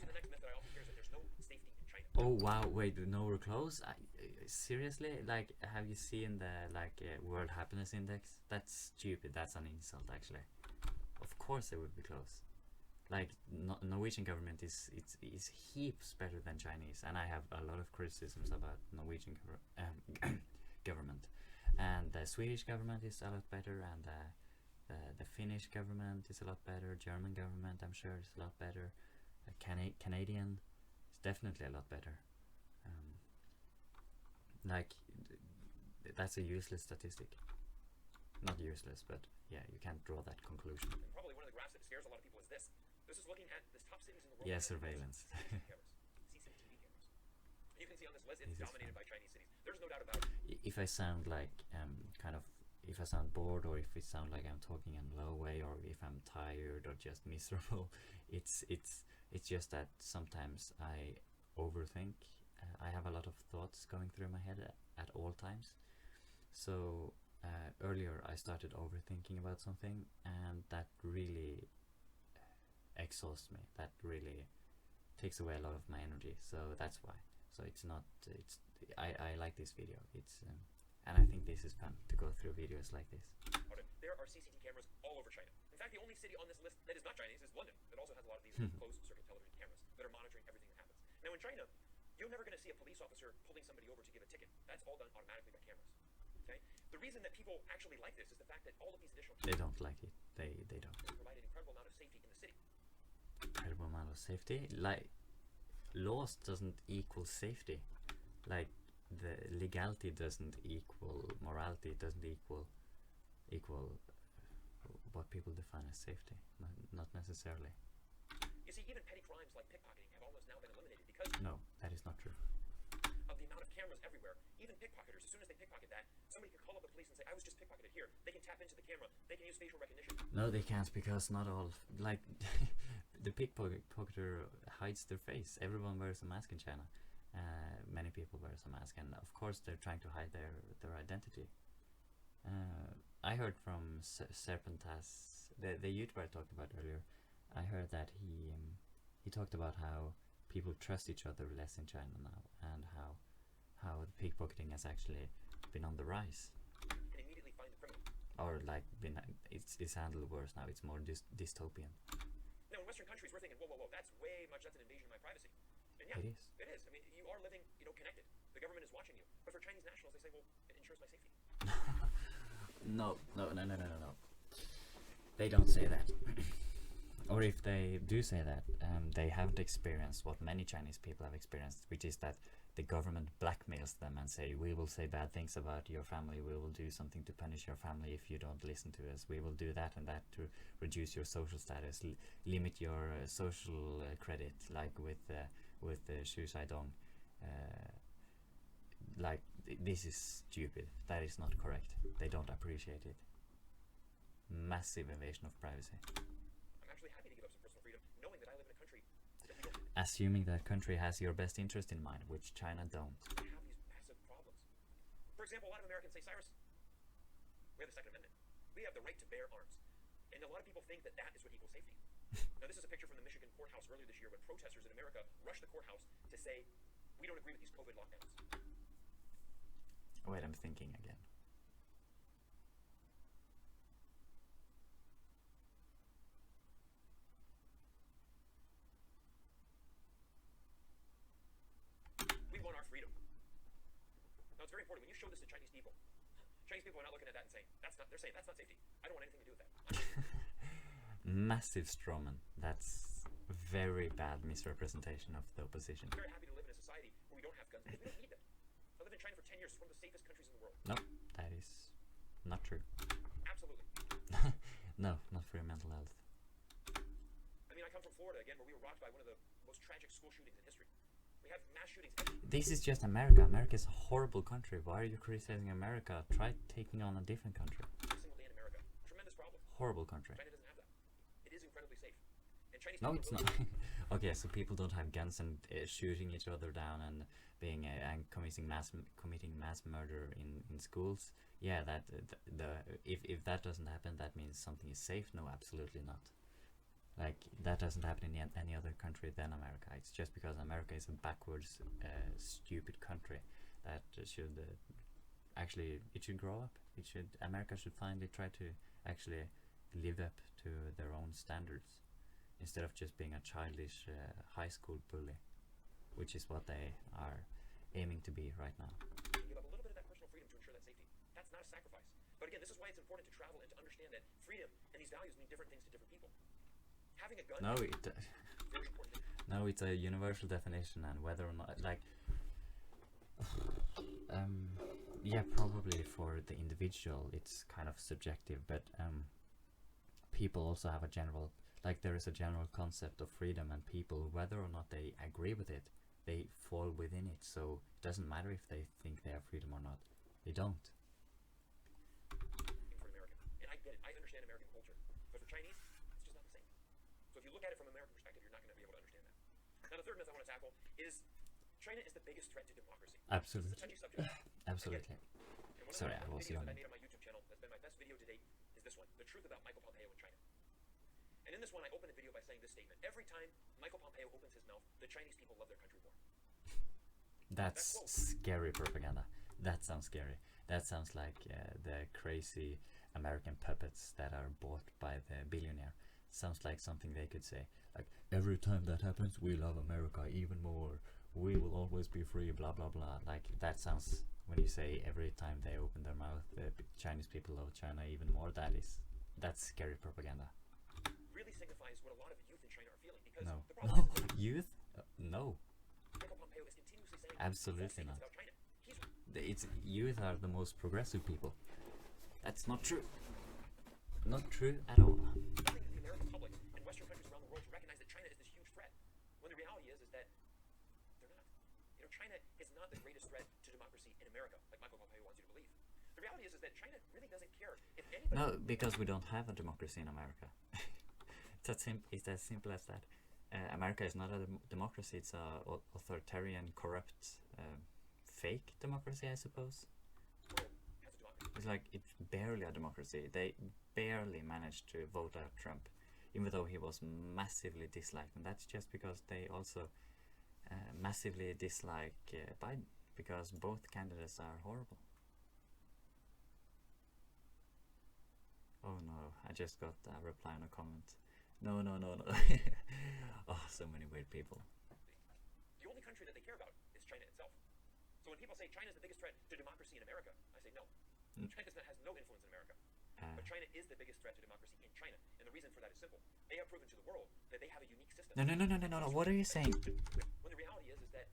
So the next myth that I often hear is that there's no safety in China. Oh wow, wait, nowhere close? Seriously? Like, have you seen the World Happiness Index? That's stupid. That's an insult, actually. Of course they would be close. Like, Norwegian government is heaps better than Chinese, and I have a lot of criticisms about Norwegian government. And the Swedish government is a lot better, and the Finnish government is a lot better. German government, I'm sure, is a lot better. Canadian is definitely a lot better. Like, that's a useless statistic. Not useless, but yeah, you can't draw that conclusion. And probably one of the graphs that scares a lot of people is this. This is looking at the top cities in the world. Yeah, surveillance. CCTV cameras. You can see on this list, it's dominated by Chinese cities. There's no doubt about it. If I sound like if I sound bored, or if it sounds like I'm talking in a low way, or if I'm tired or just miserable, it's just that sometimes I overthink. I have a lot of thoughts going through my head at all times. So earlier I started overthinking about something, and that really exhausts me. That really takes away a lot of my energy. So that's why. So it's not. I like this video. And I think this is fun to go through videos like this. There are CCTV cameras all over China. In fact, the only city on this list that is not Chinese is London. That also has a lot of these closed circuit television cameras that are monitoring everything that happens. Now in China, you're never going to see a police officer pulling somebody over to give a ticket. That's all done automatically by cameras. Okay? The reason that people actually like this is the fact that all of these additional They don't like it. They don't. provide an incredible amount of safety in the city. Incredible amount of safety. Like, laws doesn't equal safety. Like, the legality doesn't equal morality. It doesn't equal what people define as safety. Not necessarily. You see, even petty crimes like pickpocketing have almost now been eliminated because No, that is not true. of the amount of cameras everywhere. Even pickpocketers, as soon as they pickpocket that, somebody can call up the police and say, I was just pickpocketed here. They can tap into the camera. They can use facial recognition. No, they can't, because not all, like, the pickpocketer hides their face. Everyone wears a mask in China. Many people wear a mask, and of course they're trying to hide their identity. I heard from Serpentas, the YouTuber I talked about earlier. I heard that he talked about how people trust each other less in China now, and how the pickpocketing has actually been on the rise, And immediately find the criminal. or like it's handled worse now. It's more dystopian. Now, in Western countries, we're thinking, whoa, that's that's an invasion of my privacy. And yeah, It is. It is. I mean, you are living, connected. The government is watching you. But for Chinese nationals, they say, well, it ensures my safety. No. They don't say that. Or if they do say that, they haven't experienced what many Chinese people have experienced, which is that the government blackmails them and say, we will say bad things about your family, we will do something to punish your family if you don't listen to us, we will do that and that to reduce your social status, limit your social credit, like with Xu Shaidong. like this is stupid. That is not correct. They don't appreciate it. Massive invasion of privacy. I'm actually happy to give up some personal freedom, knowing that I live in a country that we don't Assuming that country has your best interest in mind, which China don't. have these massive problems. For example, a lot of Americans say, Cyrus, we have the Second Amendment. We have the right to bear arms. And a lot of people think that that is what equals safety. Now, this is a picture from the Michigan courthouse earlier this year when protesters in America rushed the courthouse to say, we don't agree with these COVID lockdowns. Wait, I'm thinking again. We want our freedom. Now, it's very important. When you show this to Chinese people are not looking at that and saying, they're saying, that's not safety. I don't want anything to do with that. Massive strawman. That's very bad misrepresentation of the opposition. I'm very happy to live in a society where we don't have guns because we don't need them. I lived in China for 10 years. It's one of the safest countries in the world. No, that is not true. Absolutely. No, not for your mental health. I mean, I come from Florida, again, where we were rocked by one of the most tragic school shootings in history. We have mass shootings. This is just America. America is a horrible country. Why are you criticizing America? Try taking on a different country. Every single day in America. Tremendous problem. Horrible country. China doesn't have that. It is incredibly safe. And Chinese No, people it's are not. really Okay, so people don't have guns and shooting each other down and being and committing mass murder in schools. Yeah, that if that doesn't happen, that means something is safe. No, absolutely not. Like that doesn't happen in any other country than America. It's just because America is a backwards, stupid country that should actually it should grow up. America should finally try to actually live up to their own standards instead of just being a childish high school bully, which is what they are aiming to be right now. You give up a little bit of that personal freedom to ensure that safety. That's not a sacrifice. But again, this is why it's important to travel and to understand that freedom and these values mean different things to different people. Having a gun. No, Very important thing. no, it's a universal definition, and whether or not, like, yeah, probably for the individual, it's kind of subjective, but people also have a general, like, there is a general concept of freedom, and people, whether or not they agree with it, they fall within it. So it doesn't matter if they think they have freedom or not. They don't. For an American. And I get it. I understand American culture. But for Chinese, it's just not the same. So if you look at it from an American perspective, you're not going to be able to understand that. Now, the third myth I want to tackle is China is the biggest threat to democracy. Absolutely. It's a touchy subject. Absolutely. And one Sorry, of I the was videos young. that I made on my YouTube channel that's been my best video to date is this one, The Truth About Michael Pompeo in China. And in this one, I open the video by saying this statement. Every time Michael Pompeo opens his mouth, the Chinese people love their country more. That's scary propaganda. That sounds scary. That sounds like the crazy American puppets that are bought by the billionaire. Sounds like something they could say. Like, every time that happens, we love America even more. We will always be free, blah, blah, blah. Like, that sounds, when you say every time they open their mouth, the Chinese people love China even more, that's scary propaganda. Really signifies what a lot of youth in China are feeling because No. the problem No. is that Youth? No. Michael Pompeo is continuously saying Absolutely false statements not. about China. It's youth are the most progressive people. That's not true. Not true at all. Telling the American public and Western countries around the world to recognize that China is this huge threat, when the reality is that they're not. You know, China is not the greatest threat to democracy in America, like Michael Pompeo wants you to believe. The reality is that China really doesn't care if anybody. No, because we don't have a democracy in America. It's as simple as that. America is not a democracy. It's a authoritarian, corrupt, fake democracy, I suppose. World has a democracy. It's like it's barely a democracy. They barely managed to vote out Trump, even though he was massively disliked, and that's just because they also massively dislike Biden, because both candidates are horrible. Oh no, I just got a reply on a comment. No. Oh, so many weird people. The only country that they care about is China itself. So when people say China is the biggest threat to democracy in America, I say no. China has no influence in America. But China is the biggest threat to democracy in China. And the reason for that is simple. They have proven to the world that they have a unique system. No. What are you saying? When the reality is that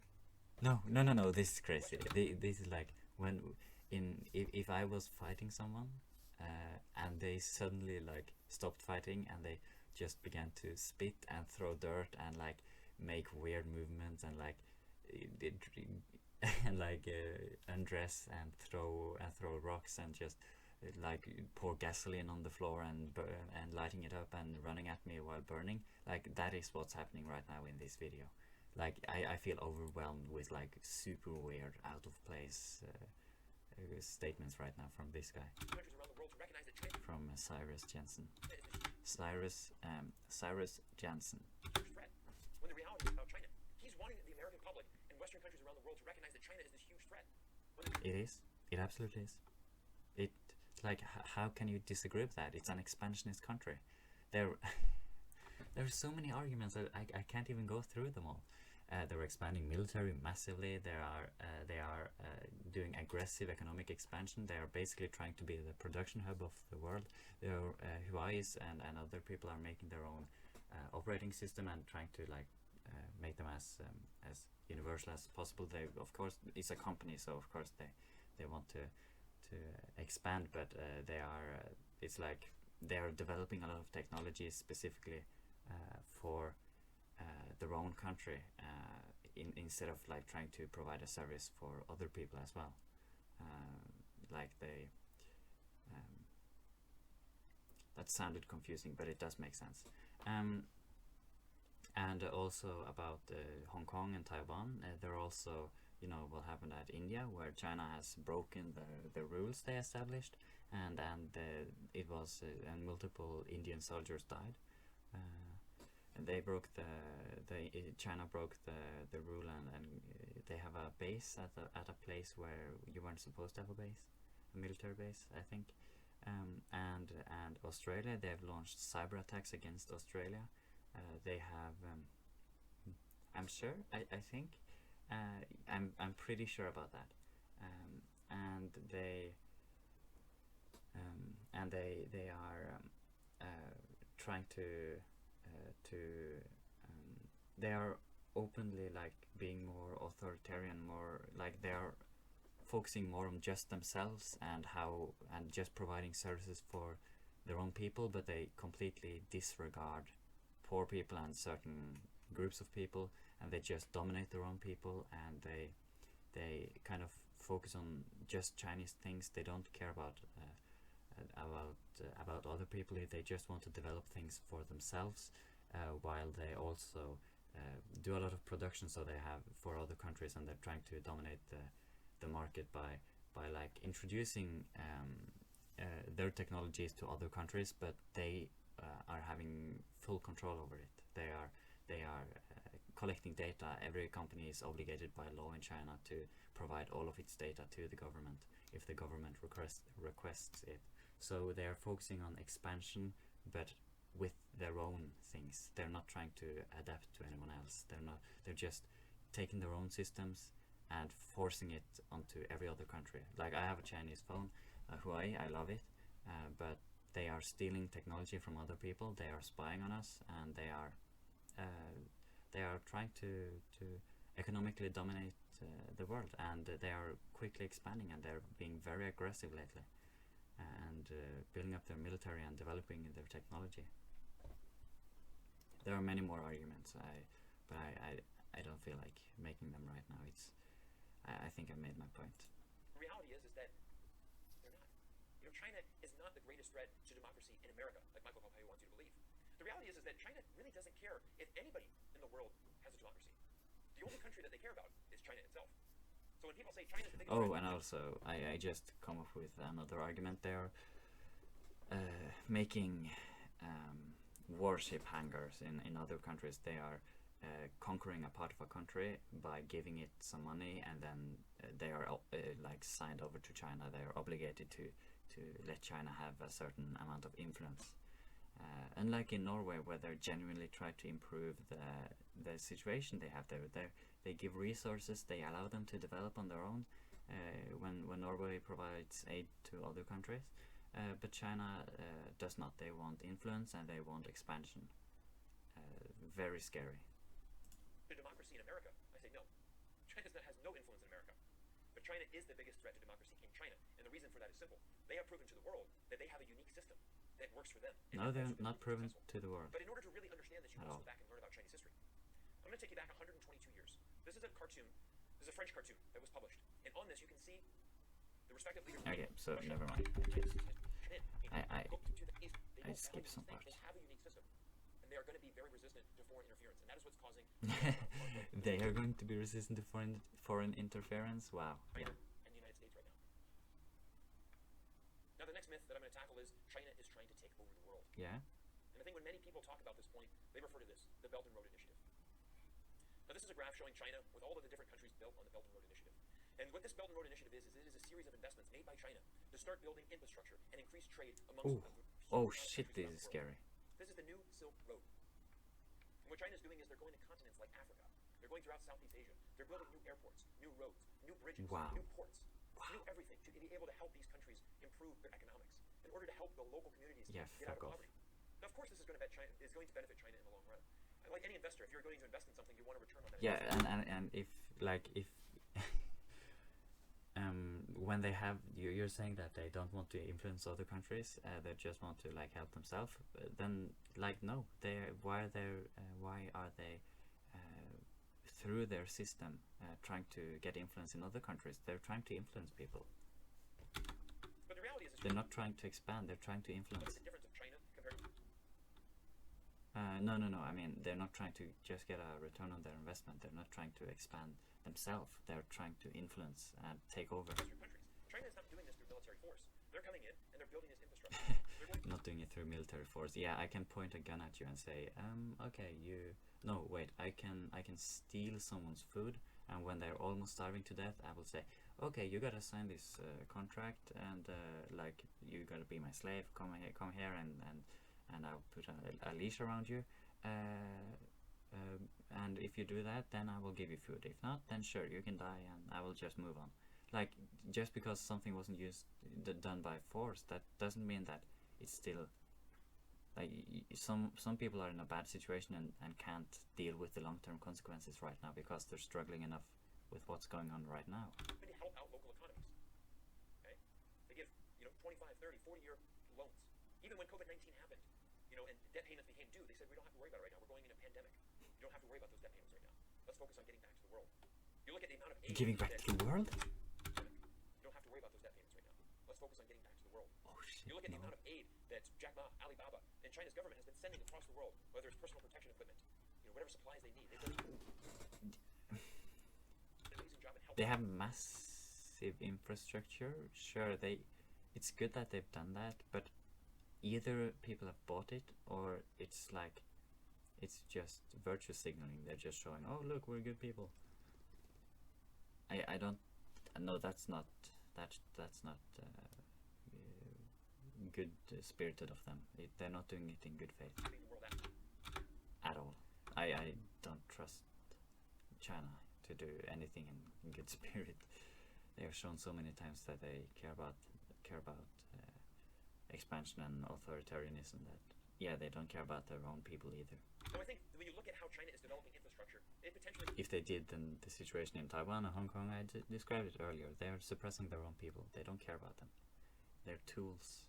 No. This is crazy. This is like if I was fighting someone and they suddenly like stopped fighting and they just began to spit and throw dirt and like make weird movements and like like undress and throw rocks and just like pour gasoline on the floor and and lighting it up and running at me while burning. Like that is what's happening right now in this video. Like I feel overwhelmed with like super weird, out of place statements right now from this guy, from Cyrus Jansen. Cyrus Jansen. When the reality is about China, he's wanting the American public and Western countries around the world to recognize that China is this huge threat. It is. It absolutely is. It like how can you disagree with that? It's an expansionist country. There are so many arguments that I can't even go through them all. They're expanding military massively. They are doing aggressive economic expansion. They are basically trying to be the production hub of the world. Huawei's and other people are making their own operating system and trying to like make them as universal as possible. They, of course, it's a company, so of course they want to expand, but they are it's like they are developing a lot of technologies specifically for their own country, instead of like trying to provide a service for other people as well. Like they that sounded confusing, but it does make sense. And also about Hong Kong and Taiwan, they're also, you know, what happened at India, where China has broken the rules they established, and it was and multiple Indian soldiers died. And they broke China broke the rule, and they have a base at a place where you weren't supposed to have a base, a military base, I think. And Australia, they have launched cyber attacks against Australia. They have, I'm sure, I think, I'm pretty sure about that. And they are trying to they are openly like being more authoritarian, more like they are focusing more on just themselves and just providing services for their own people, but they completely disregard poor people and certain groups of people, and they just dominate their own people, and they kind of focus on just Chinese things. They don't care about other people. They just want to develop things for themselves, while they also do a lot of production, so they have for other countries, and they're trying to dominate the market by like introducing their technologies to other countries, but they are having full control over it. They are collecting data. Every company is obligated by law in China to provide all of its data to the government if the government requests it. So they are focusing on expansion, but with their own things. They're not trying to adapt to anyone else. They're just taking their own systems and forcing it onto every other country. Like I have a Chinese phone, Huawei, I love it, but they are stealing technology from other people. They are spying on us, and they are trying to economically dominate the world, and they are quickly expanding, and they're being very aggressive lately, and building up their military and developing their technology. There are many more arguments, but I don't feel like making them right now. I think I made my point. The reality is that they're not. You know, China is not the greatest threat to democracy in America, like Michael Pompeo wants you to believe. The reality is that China really doesn't care if anybody in the world has a democracy. The only country that they care about is China itself. So when people say China's the biggest threat, and also I just come up with another argument. They're making warship hangars in other countries. They are conquering a part of a country by giving it some money, and then they are like signed over to China. They are obligated to let China have a certain amount of influence. Unlike in Norway, where they genuinely try to improve the situation they have there, they give resources, they allow them to develop on their own. When Norway provides aid to other countries, but China does not. They want influence and they want expansion. Very scary. To democracy in America, I say no. China has no influence in America. But China is the biggest threat to democracy in China, and the reason for that is simple. They have proven to the world that they have a unique system that works for them. No, they're not proven to the world. But in order to really understand this, you must go back and learn about Chinese history. I'm going to take you back 122 years. This is a cartoon. This is a French cartoon that was published. And on this, you can see the respective leaders. Okay, so Russia, never mind. I skipped some parts. They have a unique system, and they are going to be very resistant to foreign interference, and that is what's causing. They are going to be resistant to foreign interference. Wow. China Yeah. and the United States right now. Now, the next myth that I'm going to tackle is China is trying to take over the world. Yeah. And I think when many people talk about this point, they refer to this, the Belt and Road Initiative. Now, this is a graph showing China with all of the different countries built on the Belt and Road Initiative. And what this Belt and Road Initiative is it is a series of investments made by China to start building infrastructure and increase trade amongst Oh shit, this is scary. This is the new Silk Road. And what China's doing is they're going to continents like Africa. They're going throughout Southeast Asia. They're building new airports, new roads, new bridges, Wow. new ports, new everything to be able to help these countries improve their economics in order to help the local communities get out of poverty. Now, of course, this is going to benefit China in the long run. And like any investor, if you're going to invest in something, you want a return on that. Yeah, and if when they have you're saying that they don't want to influence other countries, they just want to like help themselves. Then like no, why are they through their system trying to get influence in other countries? They're trying to influence people. But the reality is, they're not trying to expand. They're trying to influence. What is the difference of China compared to? No. I mean, they're not trying to just get a return on their investment. They're not trying to expand themselves. They're trying to influence and take over. China is not doing this through military force. They're coming in and they're building this infrastructure. Not doing it through military force. Yeah, I can point a gun at you and say, okay, no, wait, I can steal someone's food, and when they're almost starving to death, I will say, okay, you gotta sign this contract, and like you gotta be my slave. Come here, and I'll put a leash around you. And if you do that, then I will give you food. If not, then sure, you can die, and I will just move on. Like, just because something wasn't done by force, that doesn't mean that it's still like some people are in a bad situation and can't deal with the long-term consequences right now because they're struggling enough with what's going on right now. To help out local economies. Okay? They give 25, 30, 40-year loans. Even when COVID-19 happened, and debt payments became due, they said we don't have to worry about it right now. We're going in a pandemic. You don't have to worry about those debt payments right now. Let's focus on getting back to the world. You look at the amount of aid. Giving back to the world? You don't have to worry about those debt payments right now. Let's focus on getting back to the world. Oh shit. You look at the amount of aid that Jack Ma, Alibaba, and China's government has been sending across the world, whether it's personal protection equipment, whatever supplies they need. They have massive infrastructure. Sure, it's good that they've done that, but either people have bought it or it's just virtue signaling. They're just showing, oh look, we're good people. I don't know, that's not good spirited of them. They're not doing it in good faith at all. I don't trust China to do anything in good spirit. They have shown so many times that they care about expansion and authoritarianism that they don't care about their own people either. So I think when you look at how China is developing infrastructure, it potentially... If they did, then the situation in Taiwan and Hong Kong, I described it earlier, they're suppressing their own people. They don't care about them. They're tools.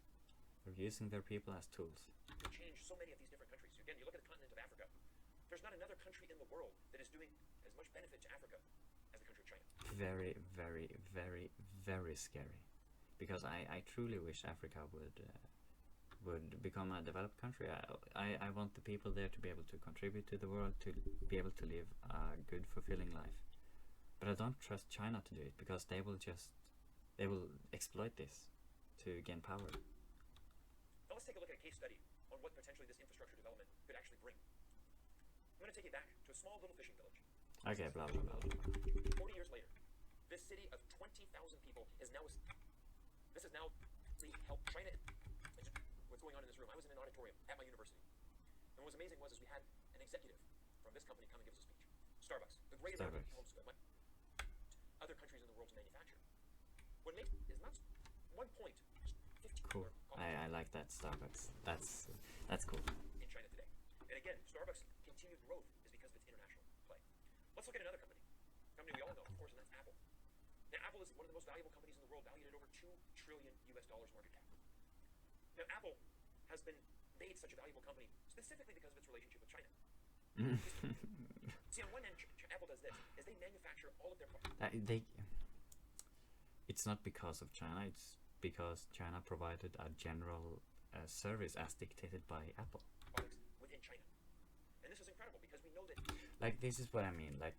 They're using their people as tools. Change so many of these different countries. Again, you look at the continent of Africa. There's not another country in the world that is doing as much benefit to Africa as the country of China. Very, very, very, very scary. Because I truly wish Africa would become a developed country. I want the people there to be able to contribute to the world, to be able to live a good, fulfilling life. But I don't trust China to do it, because they will exploit this to gain power. Now let's take a look at a case study on what potentially this infrastructure development could actually bring. I'm going to take you back to a small little fishing village. Okay, blah, blah, blah, blah. 40 years later, this city of 20,000 people is now... This is now helped China... What's going on in this room? I was in an auditorium at my university. And what was amazing was we had an executive from this company come and give us a speech. Starbucks, the great American home school. Other countries in the world to manufacture. What makes is not 1 point. Cool. I like that, Starbucks. That's cool. In China today. And again, Starbucks' continued growth is because of its international play. Let's look at another company. A company we all know, of course, and that's Apple. Now, Apple is one of the most valuable companies in the world, valued at over $2 trillion market cap. Now, Apple has been made such a valuable company specifically because of its relationship with China. See, on one end, Apple does this, is they manufacture all of their products. It's not because of China, it's because China provided a general service as dictated by Apple. Products within China. And this is incredible because we know that... Like, this is what I mean. Like,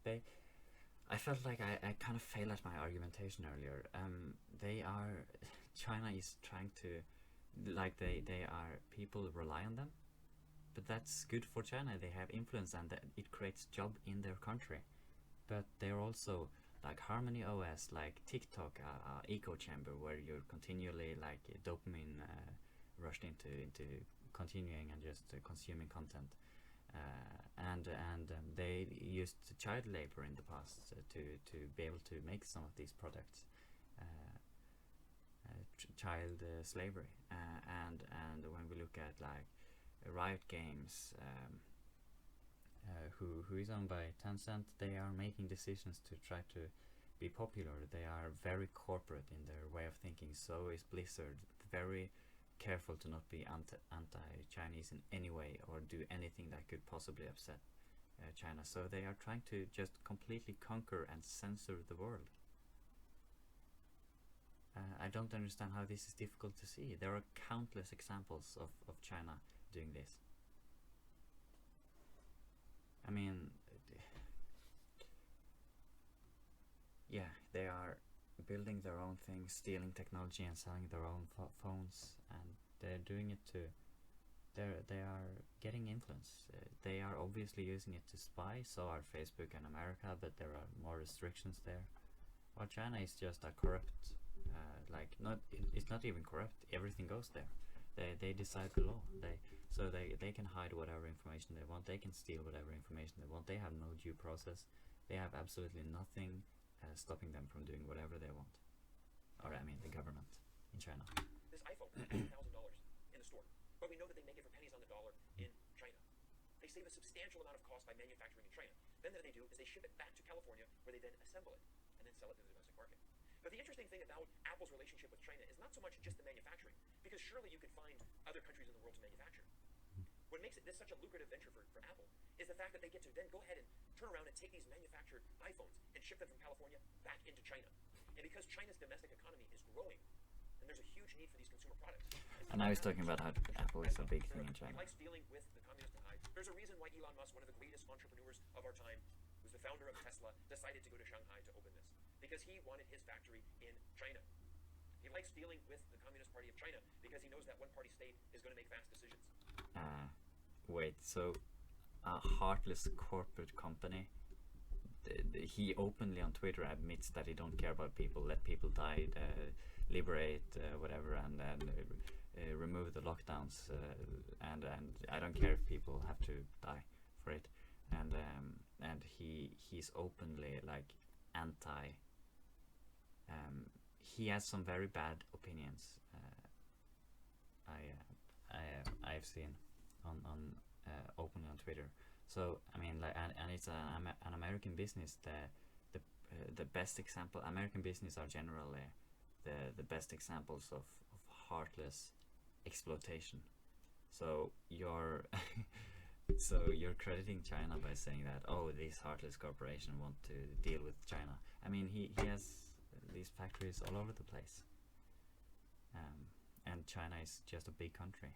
I felt like I kind of failed at my argumentation earlier. China is trying to, like, people rely on them, but that's good for China. They have influence and it creates job in their country. But they're also, like, Harmony OS, like TikTok, echo chamber, where you're continually, like, dopamine rushed into continuing and just consuming content. And they used child labor in the past to be able to make some of these products, child slavery. And when we look at, like, Riot Games, who is owned by Tencent, they are making decisions to try to be popular. They are very corporate in their way of thinking. So is Blizzard, very careful to not be anti-Chinese in any way or do anything that could possibly upset China. So they are trying to just completely conquer and censor the world. I don't understand how this is difficult to see. There are countless examples of China doing this. I mean, yeah, they are building their own things, stealing technology and selling their own phones, and they're doing it to... They are getting influence. They are obviously using it to spy, so are Facebook and America, but there are more restrictions there. While China is just a corrupt, it's not even corrupt, everything goes there. They decide the law. They can hide whatever information they want, they can steal whatever information they want, they have no due process, they have absolutely nothing stopping them from doing whatever they want. Or, I mean, the government in China. This iPhone, $1,000 in the store, but we know that they make it for pennies on the dollar in China. They save a substantial amount of cost by manufacturing in China. Then what they do is they ship it back to California, where they then assemble it and then sell it to the domestic market. But the interesting thing about Apple's relationship with China is not so much just the manufacturing, because surely you could find other countries in the world to manufacture. What makes this such a lucrative venture for Apple is the fact that they get to then go ahead and turn around and take these manufactured iPhones and ship them from California back into China. And because China's domestic economy is growing, and there's a huge need for these consumer products. And now he's talking about how Apple is a big thing in China. He likes dealing with the communist eye. There's a reason why Elon Musk, one of the greatest entrepreneurs of our time, who's the founder of Tesla, decided to go to Shanghai to open this. Because he wanted his factory in China. He likes dealing with the Communist Party of China because he knows that one-party state is going to make fast decisions. Wait, so a heartless corporate company, he openly on Twitter admits that he don't care about people, let people die, liberate, whatever, and remove the lockdowns, and I don't care if people have to die for it, and he's openly, like, anti. He has some very bad opinions. I've seen on openly on Twitter. So I mean, like, and it's an American business. The best example. American business are generally the best examples of heartless exploitation. So you're you're crediting China by saying that, oh, this heartless corporation want to deal with China. I mean, he has these factories all over the place, and China is just a big country.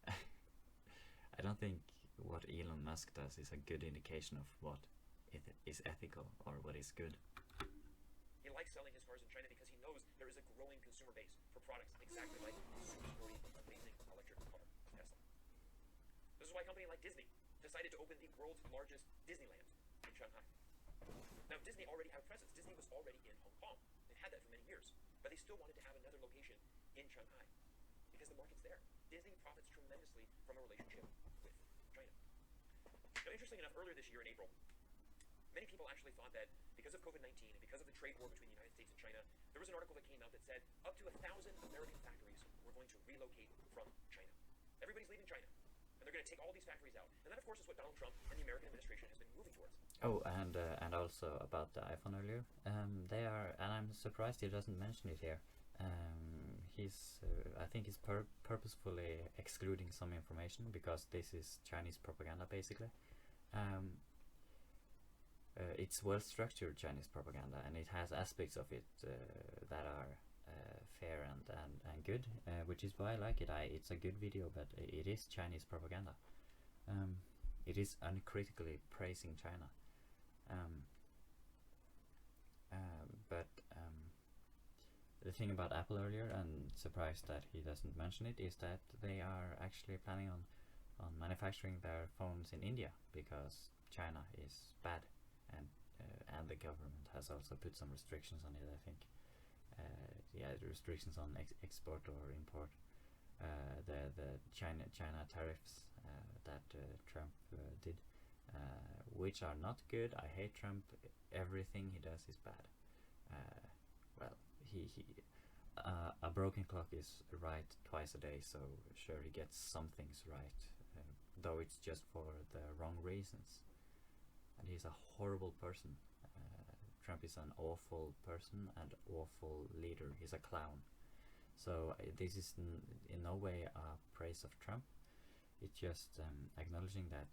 I don't think what Elon Musk does is a good indication of what is ethical or what is good. He likes selling his cars in China because he knows there is a growing consumer base for products exactly like his super sporty, amazing electric car, Tesla. This is why a company like Disney decided to open the world's largest Disneyland in Shanghai. Now, Disney already had a presence. Disney was already in Hong Kong. They've had that for many years. But they still wanted to have another location in Shanghai because the market's there. Disney profits tremendously from a relationship with China. Now, interesting enough, earlier this year in April, many people actually thought that because of COVID-19 and because of the trade war between the United States and China, there was an article that came out that said up to 1,000 American factories were going to relocate from China. Everybody's leaving China, and they're going to take all these factories out. And that, of course, is what Donald Trump and the American administration has been moving towards. Oh, and also about the iPhone earlier, they are, and I'm surprised he doesn't mention it here. I think he's purposefully excluding some information because this is Chinese propaganda, basically. it's well structured Chinese propaganda, and it has aspects of it that are fair and good, which is why I like it. It's a good video, but it is Chinese propaganda. It is uncritically praising China. But the thing about Apple earlier, and surprised that he doesn't mention it, is that they are actually planning on manufacturing their phones in India because China is bad, and the government has also put some restrictions on it, I think. Yeah, the restrictions on export or import. The China tariffs that Trump did, which are not good. I hate Trump. Everything he does is bad. Well, a broken clock is right twice a day, so sure he gets some things right, though it's just for the wrong reasons. And he's a horrible person. Trump is an awful person and awful leader. He's a clown. So this is in no way a praise of Trump. It's just acknowledging that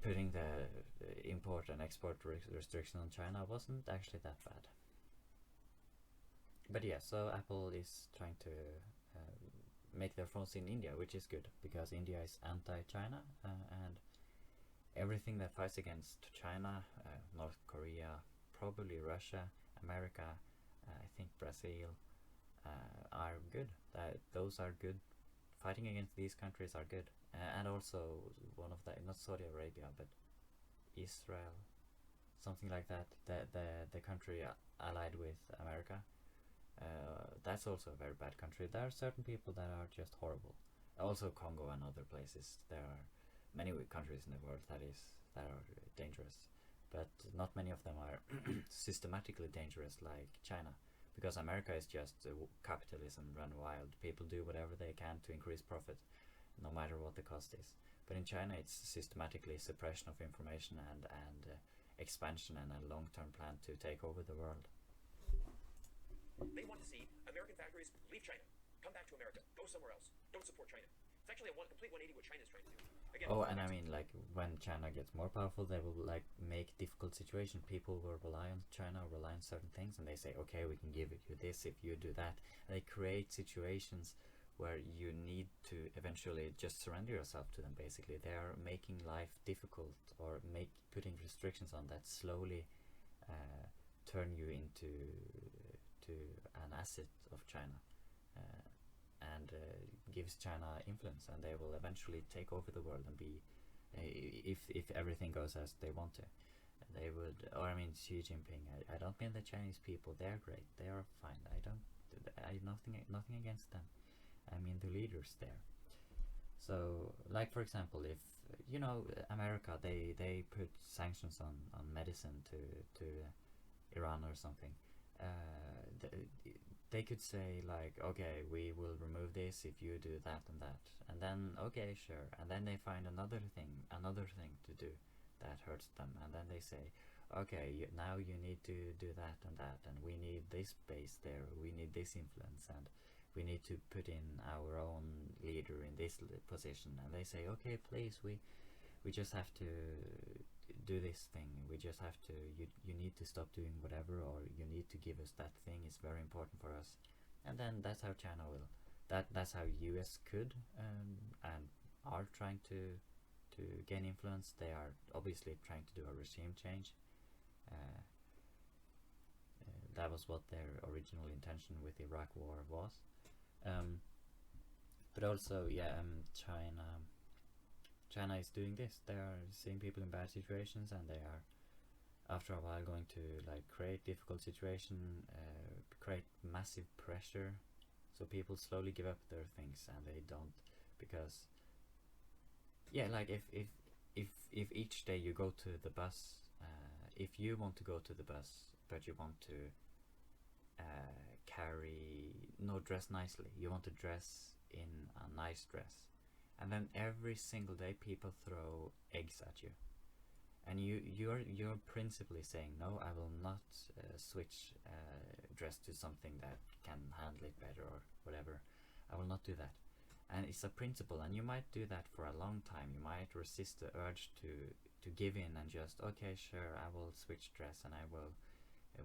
putting the import and export restriction on China wasn't actually that bad. But yeah, so Apple is trying to make their phones in India, which is good because India is anti-China, and everything that fights against China, North Korea, probably Russia, America, I think Brazil, are good. Those are good. Fighting against these countries are good. And also one of the, not Saudi Arabia, but Israel, something like that, the country allied with America. That's also a very bad country. There are certain people that are just horrible. Also Congo and other places. There are many countries in the world that are dangerous, but not many of them are systematically dangerous like China, because America is just capitalism run wild. People do whatever they can to increase profit, no matter what the cost is. But in China, it's systematically suppression of information and expansion and a long-term plan to take over the world. They want to see American factories leave China, come back to America, go somewhere else, don't support China. It's actually a complete 180 what China's trying to do. Again, and I mean, like, when China gets more powerful, they will like make difficult situations. People will rely on China, rely on certain things, and they say, okay, we can give you this if you do that. And they create situations where you need to eventually just surrender yourself to them. Basically, they are making life difficult, or putting restrictions on that slowly turn you into an asset of China. And gives China influence, and they will eventually take over the world and be, if everything goes as they want to, they would. Or I mean, Xi Jinping. I don't mean the Chinese people. They're great. They are fine. I have nothing against them. I mean the leaders there. So, like for example, if you know America, they put sanctions on medicine to Iran or something. They could say like, okay, we will remove this if you do that and that, and then okay, sure, and then they find another thing to do that hurts them, and then they say, okay, now you need to do that, and we need this base there, we need this influence, and we need to put in our own leader in this position, and they say, okay, please, we just have to do this thing, we just have to, you need to stop doing whatever, or you need to give us that thing, it's very important for us. And then that's how China will, that's how US could and are trying to gain influence. They are obviously trying to do a regime change. That was what their original intention with the Iraq war was. But also, yeah, China is doing this. They are seeing people in bad situations, and they are, after a while, going to like create difficult situation, create massive pressure, so people slowly give up their things, and they don't, because yeah, like if each day you go to the bus, if you want to go to the bus, but you want to dress nicely, you want to dress in a nice dress, and then every single day people throw eggs at you, and you're principally saying, no, I will not switch dress to something that can handle it better or whatever, I will not do that. And it's a principle, and you might do that for a long time. You might resist the urge to give in and just, okay, sure, I will switch dress and I will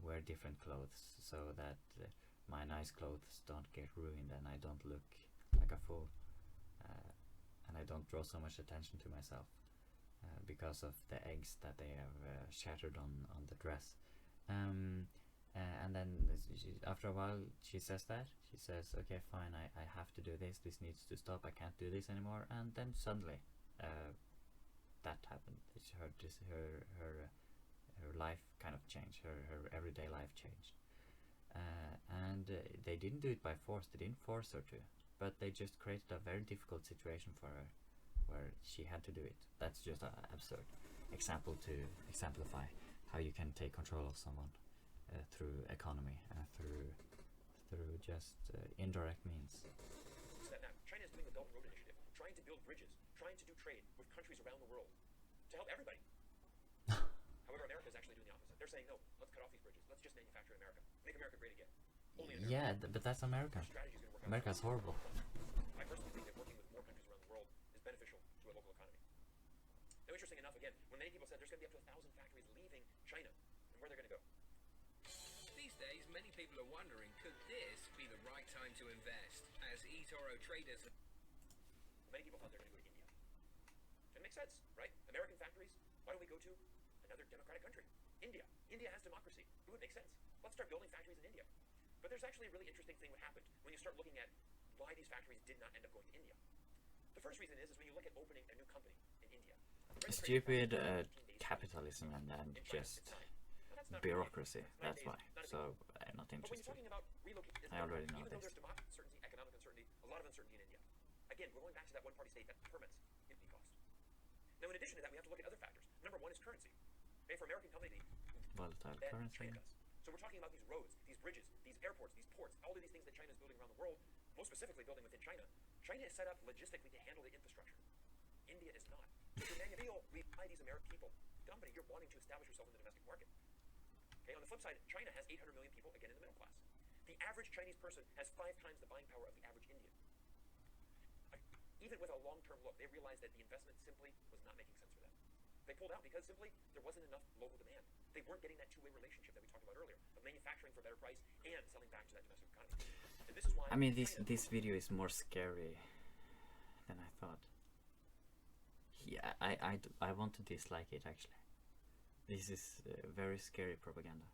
wear different clothes so that my nice clothes don't get ruined and I don't look like a fool, and I don't draw so much attention to myself because of the eggs that they have shattered on the dress. And then after a while she says that. She says, okay, fine, I have to do this. This needs to stop. I can't do this anymore. And then suddenly that happened. Her life kind of changed. Her everyday life changed. And they didn't do it by force. They didn't force her to. But they just created a very difficult situation for her where she had to do it. That's just an absurd example to exemplify how you can take control of someone through economy, through just indirect means. Now, China is doing the Belt and Road Initiative, trying to build bridges, trying to do trade with countries around the world to help everybody. However, America is actually doing the opposite. They're saying, no, let's cut off these bridges. Let's just manufacture in America. Make America great again. Only in America. Yeah, but that's America. America's horrible. I personally think that working with more countries around the world is beneficial to a local economy. Now, interesting enough, again, when many people said there's going to be up to 1,000 factories leaving China, and where they're going to go. These days, many people are wondering, could this be the right time to invest? As eToro traders... Many people thought they were going to go to India. It makes sense, right? American factories, why don't we go to another democratic country? India. India has democracy. It would make sense. Let's start building factories in India. But there's actually a really interesting thing what happened when you start looking at why these factories did not end up going to India. The first reason is when you look at opening a new company in India. Stupid capitalism and just bureaucracy. That's why. So I'm not But when you're interested. talking about relocation, I already know even though this. there's uncertainty, economic uncertainty, a lot of uncertainty in India. Again, we're going back to that one-party state that permits immunity cost. Now, in addition to that, we have to look at other factors. Number one is currency. Okay, for American company, Volatile that currency. China does. So we're talking about these roads, these bridges, these airports, these ports, all of these things that China is building around the world, most specifically building within China. China is set up logistically to handle the infrastructure. India is not. So if you're feel we buy these American people, company, you're wanting to establish yourself in the domestic market. Okay, on the flip side, China has 800 million people, again in the middle class. The average Chinese person has 5 times the buying power of the average Indian. Even with a long-term look, they realized that the investment simply was not making sense for them. They pulled out because simply there wasn't enough local demand. They weren't getting that two-way relationship that we talked about earlier of manufacturing for a better price and selling back to that domestic economy. And this is why I mean, this video is more scary than I thought. Yeah, I want to dislike it actually. This is very scary propaganda.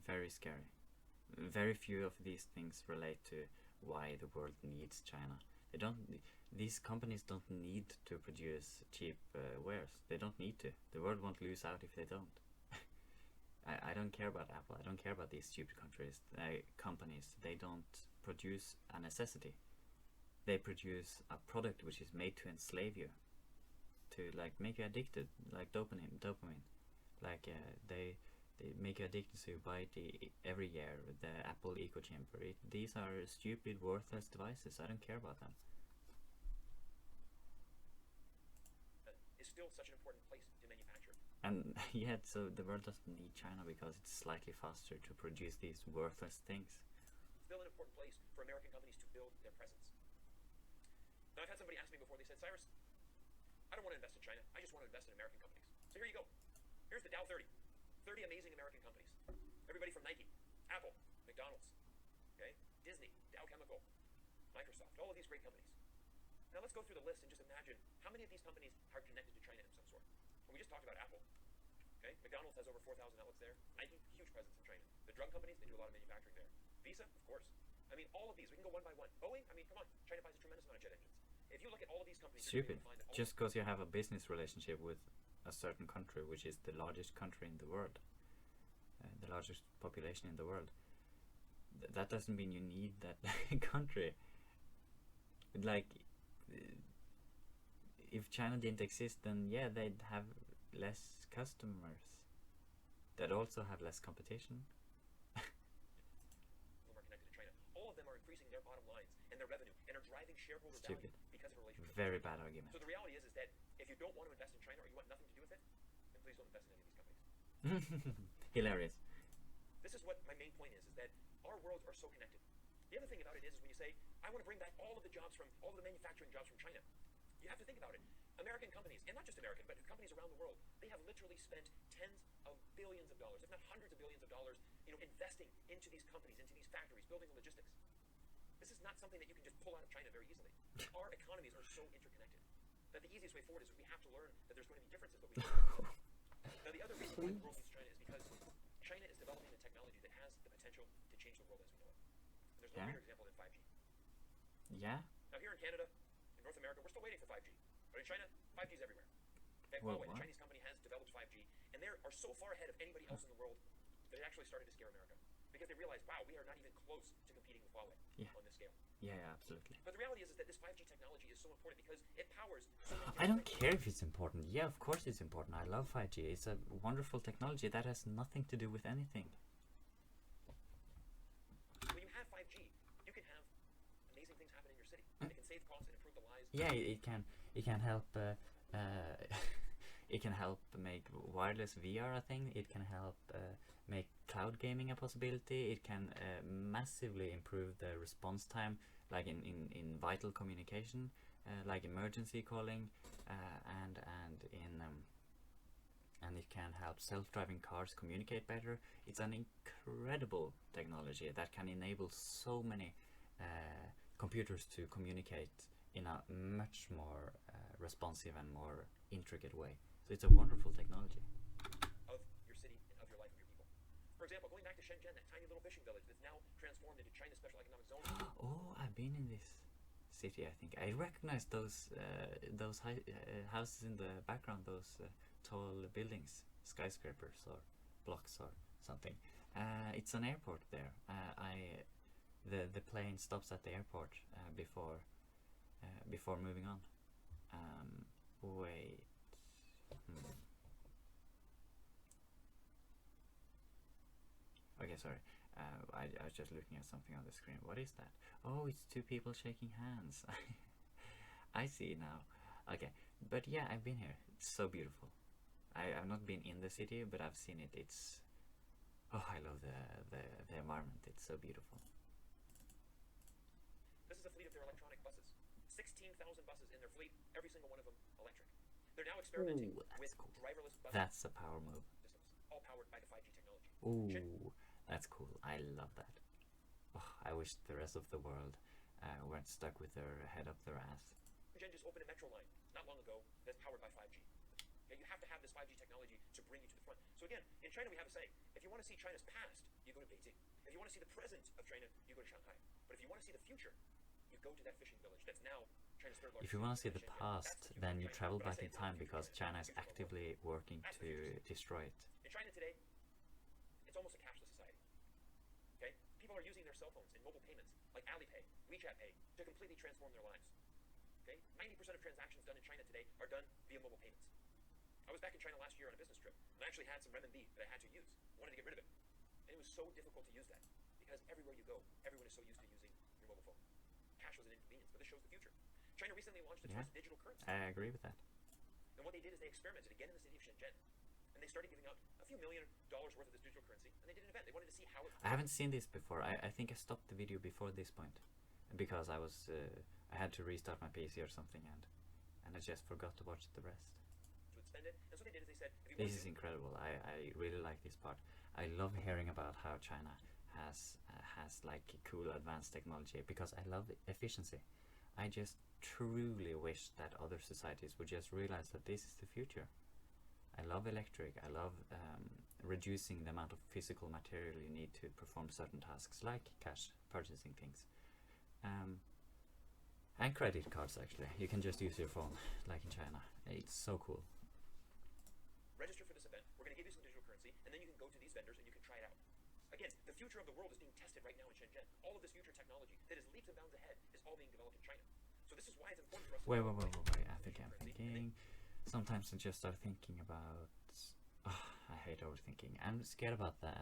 Very scary. Very few of these things relate to why the world needs China. They don't. These companies don't need to produce cheap wares. They don't need to. The world won't lose out if they don't. I don't care about Apple. I don't care about these stupid companies. They don't produce a necessity. They produce a product which is made to enslave you, to like make you addicted, like dopamine. Like they make you addicted, so you buy it every year. The Apple Echo Chamber. These are stupid, worthless devices. I don't care about them. is still such an important place to manufacture. And yet, so the world doesn't need China because it's slightly faster to produce these worthless things. Still an important place for American companies to build their presence. Now, I've had somebody ask me before, they said, Cyrus, I don't want to invest in China, I just want to invest in American companies. So here you go. Here's the Dow 30. 30 amazing American companies. Everybody from Nike, Apple, McDonald's, okay, Disney, Dow Chemical, Microsoft, all of these great companies. Now let's go through the list and just imagine how many of these companies are connected to China in some sort. Well, we just talked about Apple. Okay, McDonald's has over 4,000 outlets there. Nike, huge presence in China. The drug companies, they do a lot of manufacturing there. Visa, of course. I mean, all of these, we can go one by one. Boeing, I mean, come on, China buys a tremendous amount of jet engines. If you look at all of these companies, Stupid. you're going to find that Just because you have a business relationship with a certain country, which is the largest country in the world, the largest population in the world, that doesn't mean you need that country. Like, if China didn't exist, then yeah, they'd have less customers. They'd also have less competition. are connected to China. All of them are increasing their bottom lines and their revenue and are driving shareholder Stupid. value because of a relationship. Very bad argument. So the reality is that if you don't want to invest in China or you want nothing to do with it, then please don't invest in any of these companies. Hilarious. This is what my main point is that our worlds are so connected. The other thing about it is when you say, I want to bring back all of the jobs from, all of the manufacturing jobs from China, you have to think about it. American companies, and not just American, but companies around the world, they have literally spent tens of billions of dollars, if not hundreds of billions of dollars, investing into these companies, into these factories, building the logistics. This is not something that you can just pull out of China very easily. Our economies are so interconnected that the easiest way forward is we have to learn that there's going to be differences, but we Now, the other reason why the world needs China is because China is developing a technology that has the potential to change the world as we know it. And there's no greater example than 5G. Yeah. Now, here in Canada, in North America, we're still waiting for 5G. But in China, 5G is everywhere. Well, Huawei, the Chinese company, has developed 5G, and they are so far ahead of anybody else in the world that it actually started to scare America. Because they realized, wow, we are not even close to competing with Huawei on this scale. Yeah, absolutely. But the reality is that this 5G technology is so important because it powers so many I don't care if it's important. Yeah, of course it's important. I love 5G. It's a wonderful technology that has nothing to do with anything. When you have 5G, you can have amazing things happen in your city. It can save costs and improve the lives. Yeah, it can help it can help make wireless VR a thing. It can help make cloud gaming a possibility. It can massively improve the response time, like in vital communication, like emergency calling, and it can help self-driving cars communicate better. It's an incredible technology that can enable so many computers to communicate in a much more responsive and more intricate way. So it's a wonderful technology. Of your city and of your life of your people. For example, going back to Shenzhen, that tiny little fishing village that's now transformed into China's special economic zone. Oh, I've been in this city. I think I recognize those houses in the background, those tall buildings, skyscrapers or blocks or something. It's an airport there. The plane stops at the airport before moving on. Wait. Okay, sorry. I was just looking at something on the screen. What is that? Oh, it's two people shaking hands. I see now. Okay, but yeah, I've been here. It's so beautiful. I've not been in the city, but I've seen it. It's I love the environment. It's so beautiful. This is a fleet of their electronic buses. 16,000 buses in their fleet, every single one of them electric. They're now experimenting with cool. driverless buses. That's a power move. Systems, all powered by the 5G technology. Ooh, that's cool. I love that. Oh, I wish the rest of the world weren't stuck with their head up their ass. Shenzhen just opened a metro line not long ago that's powered by 5G. Okay, you have to have this 5G technology to bring you to the front. So again, in China we have a saying, if you want to see China's past, you go to Beijing. If you want to see the present of China, you go to Shanghai. But if you want to see the future, you go to that fishing village that's now China's third largest. If you want to see the Shenzhen. past, then you travel back in time because China is actively working to destroy it. In China today, it's almost a cashless society. Okay? People are using their cell phones in mobile payments like Alipay, WeChat Pay to completely transform their lives. Okay? 90% of transactions done in China today are done via mobile payments. I was back in China last year on a business trip, and I actually had some renminbi that I had to use. Wanted to get rid of it. And it was so difficult to use that because everywhere you go, everyone is so used to using your mobile phone. Cash was an inconvenience, but this shows the future. China recently launched its first digital currency. I agree with that. And what they did is they experimented again in the city of Shenzhen. And they started giving out a few $1 million worth of this digital currency, and they did an event. They wanted to see how it. I haven't seen this before. I think I stopped the video before this point because I had to restart my PC or something, and I just forgot to watch the rest. Would spend it. And so they did is they said, if you This is incredible. I really like this part. I love hearing about how China has like cool advanced technology because I love efficiency. I just truly wish that other societies would just realize that this is the future. I love electric. I love reducing the amount of physical material you need to perform certain tasks like cash purchasing things. And credit cards, actually. You can just use your phone like in China. It's so cool. Register for this event. We're going to give you some digital currency, and then you can go to these vendors and you can try it out. Again, the future of the world is being tested right now in Shenzhen. All of this future technology that is leaps and bounds ahead is all being developed in China. So this is why it's important for us to... Wait. I think I'm thinking. Sometimes I just start thinking about... I hate overthinking. I'm scared about the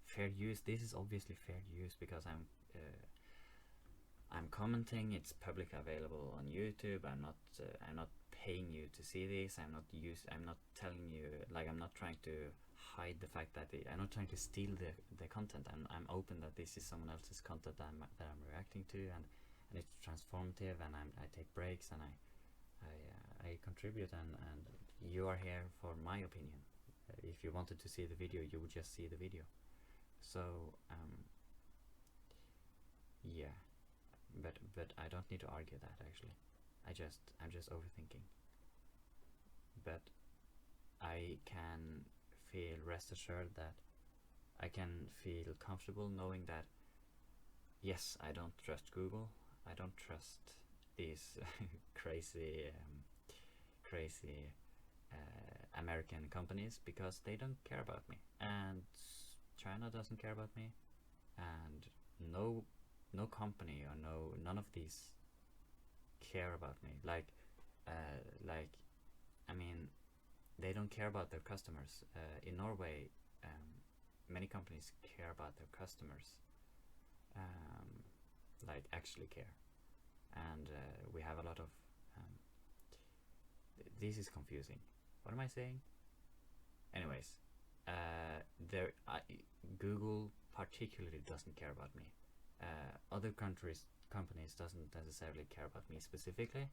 fair use. This is obviously fair use because I'm commenting. It's public available on YouTube. I'm not paying you to see this. I'm not telling you, like, I'm not trying to hide the fact that I'm not trying to steal the content. I'm open that this is someone else's content that I'm reacting to, and it's transformative, and I take breaks, and I contribute, and you are here for my opinion. If you wanted to see the video, you would just see the video. So yeah, but I don't need to argue that actually. I'm just overthinking. But I can feel rest assured that I can feel comfortable knowing that yes, I don't trust Google. I don't trust these crazy American companies, because they don't care about me, and China doesn't care about me, and no company or none of these care about me. Like I mean, they don't care about their customers. In Norway, many companies care about their customers, like actually care, and we have a lot of this is confusing. What am I saying? Anyways, Google particularly doesn't care about me. Other companies doesn't necessarily care about me specifically,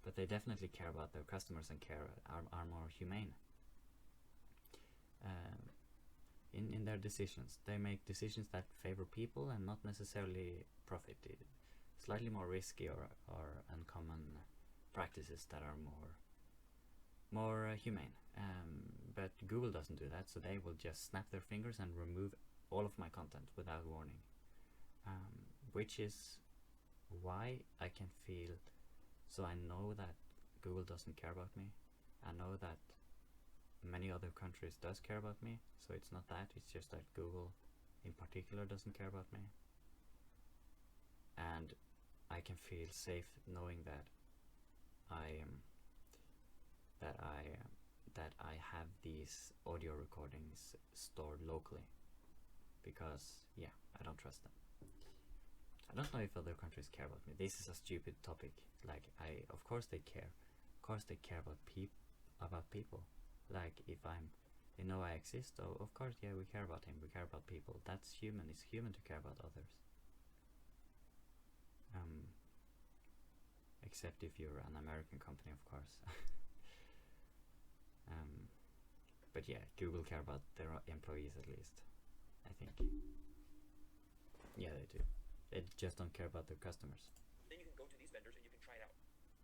but they definitely care about their customers and are more humane. In their decisions, they make decisions that favor people and not necessarily profit. Slightly more risky or uncommon practices that are more humane. But Google doesn't do that, so they will just snap their fingers and remove all of my content without warning, which is why I can feel. So I know that Google doesn't care about me. I know that many other countries does care about me, so it's not that, it's just that Google in particular doesn't care about me. And I can feel safe knowing that I have these audio recordings stored locally, because yeah, I don't trust them. I don't know if other countries care about me. This is a stupid topic. Like, of course they care. Of course they care about people. Like, if they know I exist, of course, yeah, we care about him. We care about people. That's human. It's human to care about others. Except if you're an American company, of course. But yeah, Google care about their employees at least, I think. Yeah, they do. They just don't care about their customers. Then you can go to these vendors and you can try it out.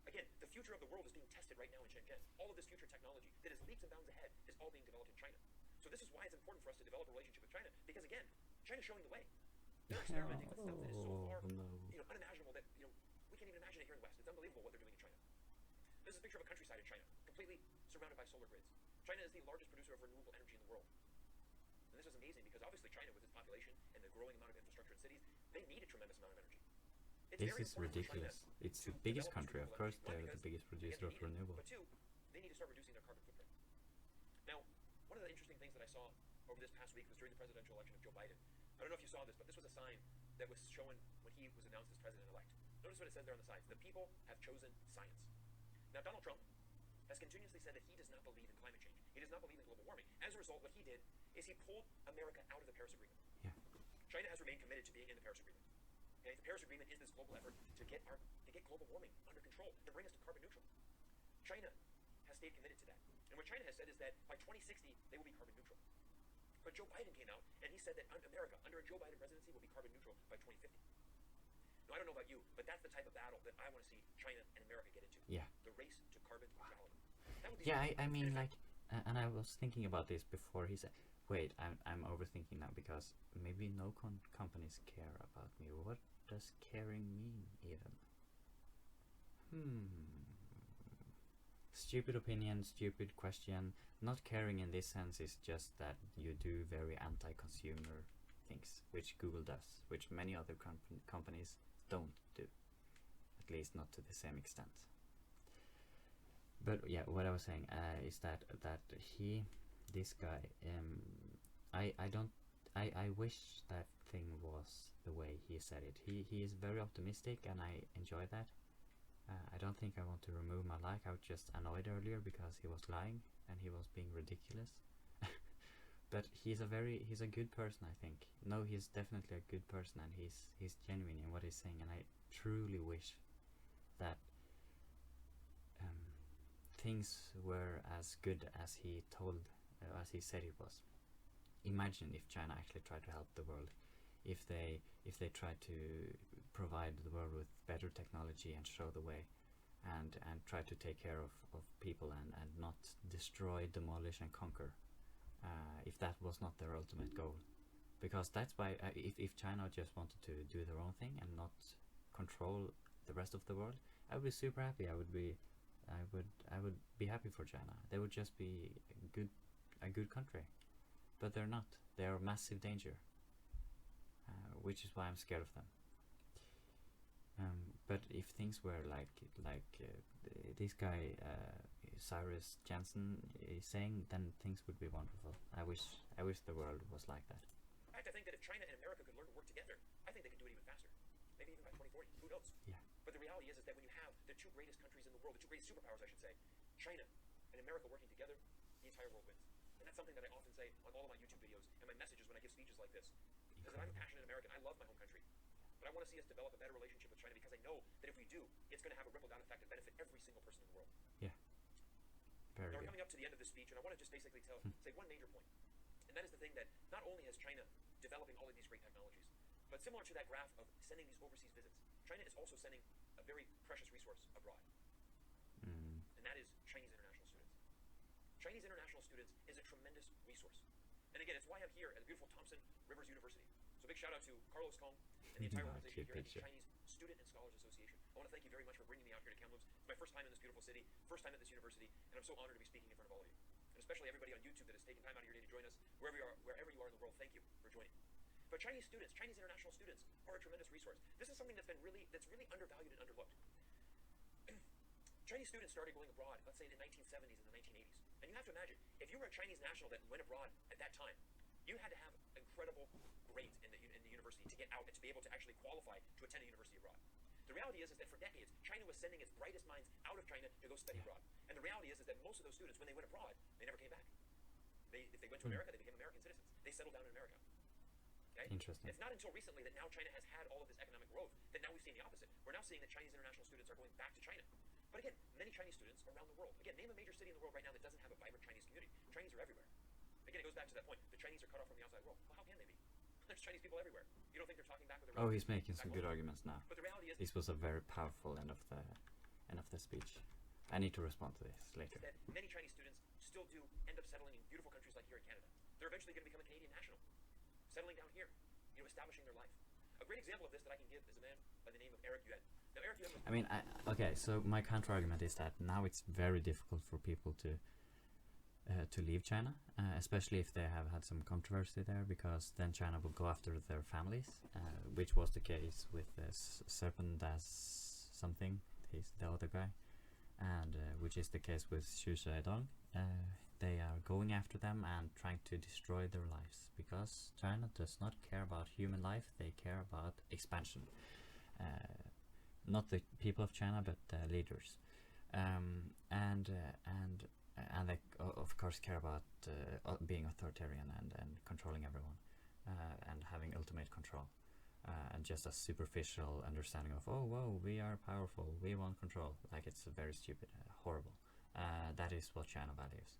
Again, the future of the world is being tested right now in Shenzhen. All of this future technology that is leaps and bounds ahead is all being developed in China. So this is why it's important for us to develop a relationship with China, because again, China's showing the way. They're experimenting with stuff that is so far, unimaginable that we can't even imagine it here in the West. It's unbelievable what they're doing in China. This is a picture of a countryside in China, completely surrounded by solar grids. China is the largest producer of renewable energy in the world. And this is amazing because obviously China, with its population and the growing amount of infrastructure in cities, they need a tremendous amount of energy. This is ridiculous. It's the biggest country, of course. They're the biggest producer of renewable. But two, they need to start reducing their carbon footprint. Now, one of the interesting things that I saw over this past week was during the presidential election of Joe Biden. I don't know if you saw this, but this was a sign that was shown when he was announced as president-elect. Notice what it says there on the sides. The people have chosen science. Now, Donald Trump has continuously said that he does not believe in climate change. He does not believe in global warming. As a result, what he did is he pulled America out of the Paris Agreement. Yeah. China has remained committed to being in the Paris Agreement. Okay? The Paris Agreement is this global effort to get global warming under control, to bring us to carbon neutral. China has stayed committed to that. And what China has said is that by 2060, they will be carbon neutral. But Joe Biden came out and he said that America, under a Joe Biden presidency, will be carbon neutral by 2050. Now, I don't know about you, but that's the type of battle that I want to see China and America get into. Yeah. The race to carbon neutrality. Yeah, I mean, like, and I was thinking about this before he said, wait, I'm overthinking now, because maybe no companies care about me. What does caring mean, even? Stupid opinion, stupid question. Not caring in this sense is just that you do very anti-consumer things, which Google does, which many other companies don't do. At least not to the same extent. But yeah, what I was saying is that this guy, I wish that thing was the way he said it. He is very optimistic, and I enjoy that. I don't think I want to remove my like. I was just annoyed earlier because he was lying and he was being ridiculous. but he's a good person, I think. No, he's definitely a good person, and he's genuine in what he's saying, and I truly wish that things were as good as he told, as he said it was. Imagine if China actually tried to help the world, if they tried to provide the world with better technology and show the way, and try to take care of people and not destroy, demolish and conquer, if that was not their ultimate goal. Because that's why if China just wanted to do their own thing and not control the rest of the world, I would be super happy. I would be happy for China. They would just be a good country, but they're not. They are a massive danger, which is why I'm scared of them. But if things were like this guy Cyrus Jansen is saying, then things would be wonderful. I wish the world was like that. I have to think that if China and America could learn to work together, I think they could do it even faster. Maybe even by 2040. Who knows? Yeah. But the reality is that when you have the two greatest countries in the world, the two greatest superpowers, I should say, China and America working together, the entire world wins. And that's something that I often say on all of my YouTube videos and my messages when I give speeches like this. Because I'm a passionate American. I love my home country. But I want to see us develop a better relationship with China, because I know that if we do, it's going to have a ripple down effect and benefit every single person in the world. Yeah. Very now good. we're coming up to the end of this speech, and I want to just basically say one major point. And that is the thing that not only has China developing all of these great technologies, but similar to that graph of sending these overseas visits, China is also sending a very precious resource abroad. And that is Chinese international students. Chinese international students is a tremendous resource. And again, it's why I'm here at the beautiful Thompson Rivers University. So big shout out to Carlos Kong and the entire organization here at the Chinese Student and Scholars Association. I want to thank you very much for bringing me out here to Kamloops. It's my first time in this beautiful city, first time at this university, and I'm so honored to be speaking in front of all of you. And especially everybody on YouTube that has taken time out of your day to join us, wherever you are in the world, thank you for joining. But Chinese students, Chinese international students, are a tremendous resource. This is something that's really undervalued and underlooked. Chinese students started going abroad, let's say in the 1970s and the 1980s. And you have to imagine, if you were a Chinese national that went abroad at that time, you had to have incredible grades in the university to get out and to be able to actually qualify to attend a university abroad. The reality is that for decades, China was sending its brightest minds out of China to go study abroad. And the reality is that most of those students, when they went abroad, they never came back. If they went to America, they became American citizens. They settled down in America. Okay? Interesting. It's not until recently that now China has had all of this economic growth that now we've seen the opposite. We're now seeing that Chinese international students are going back to China. But again, many Chinese students around the world. Again, name a major city in the world right now that doesn't have a vibrant Chinese community. Chinese are everywhere. Again, it goes back to that point. The Chinese are cut off from the outside world. Well, how can they be? There's Chinese people everywhere. You don't think they're talking back with their Oh, he's making some good arguments now. But the reality is, this was a very powerful end of the speech. I need to respond to this later. That many Chinese students still do end up settling in beautiful countries like here in Canada. They're eventually going to become a Canadian national, settling down here, establishing their life. A great example of this that I can give is a man by the name of Eric Yuan. Now, Eric Yuan was okay, so my counter argument is that now it's very difficult for people to leave China, especially if they have had some controversy there, because then China will go after their families, which was the case with Serpendas something, he's the other guy, and which is the case with Xu Zedong. They are going after them and trying to destroy their lives, because China does not care about human life, they care about expansion. Not the people of China, but the leaders. And they of course care about being authoritarian and controlling everyone, and having ultimate control, and just a superficial understanding of, oh whoa, we are powerful, we want control. Like, it's very stupid, horrible. That is what China values.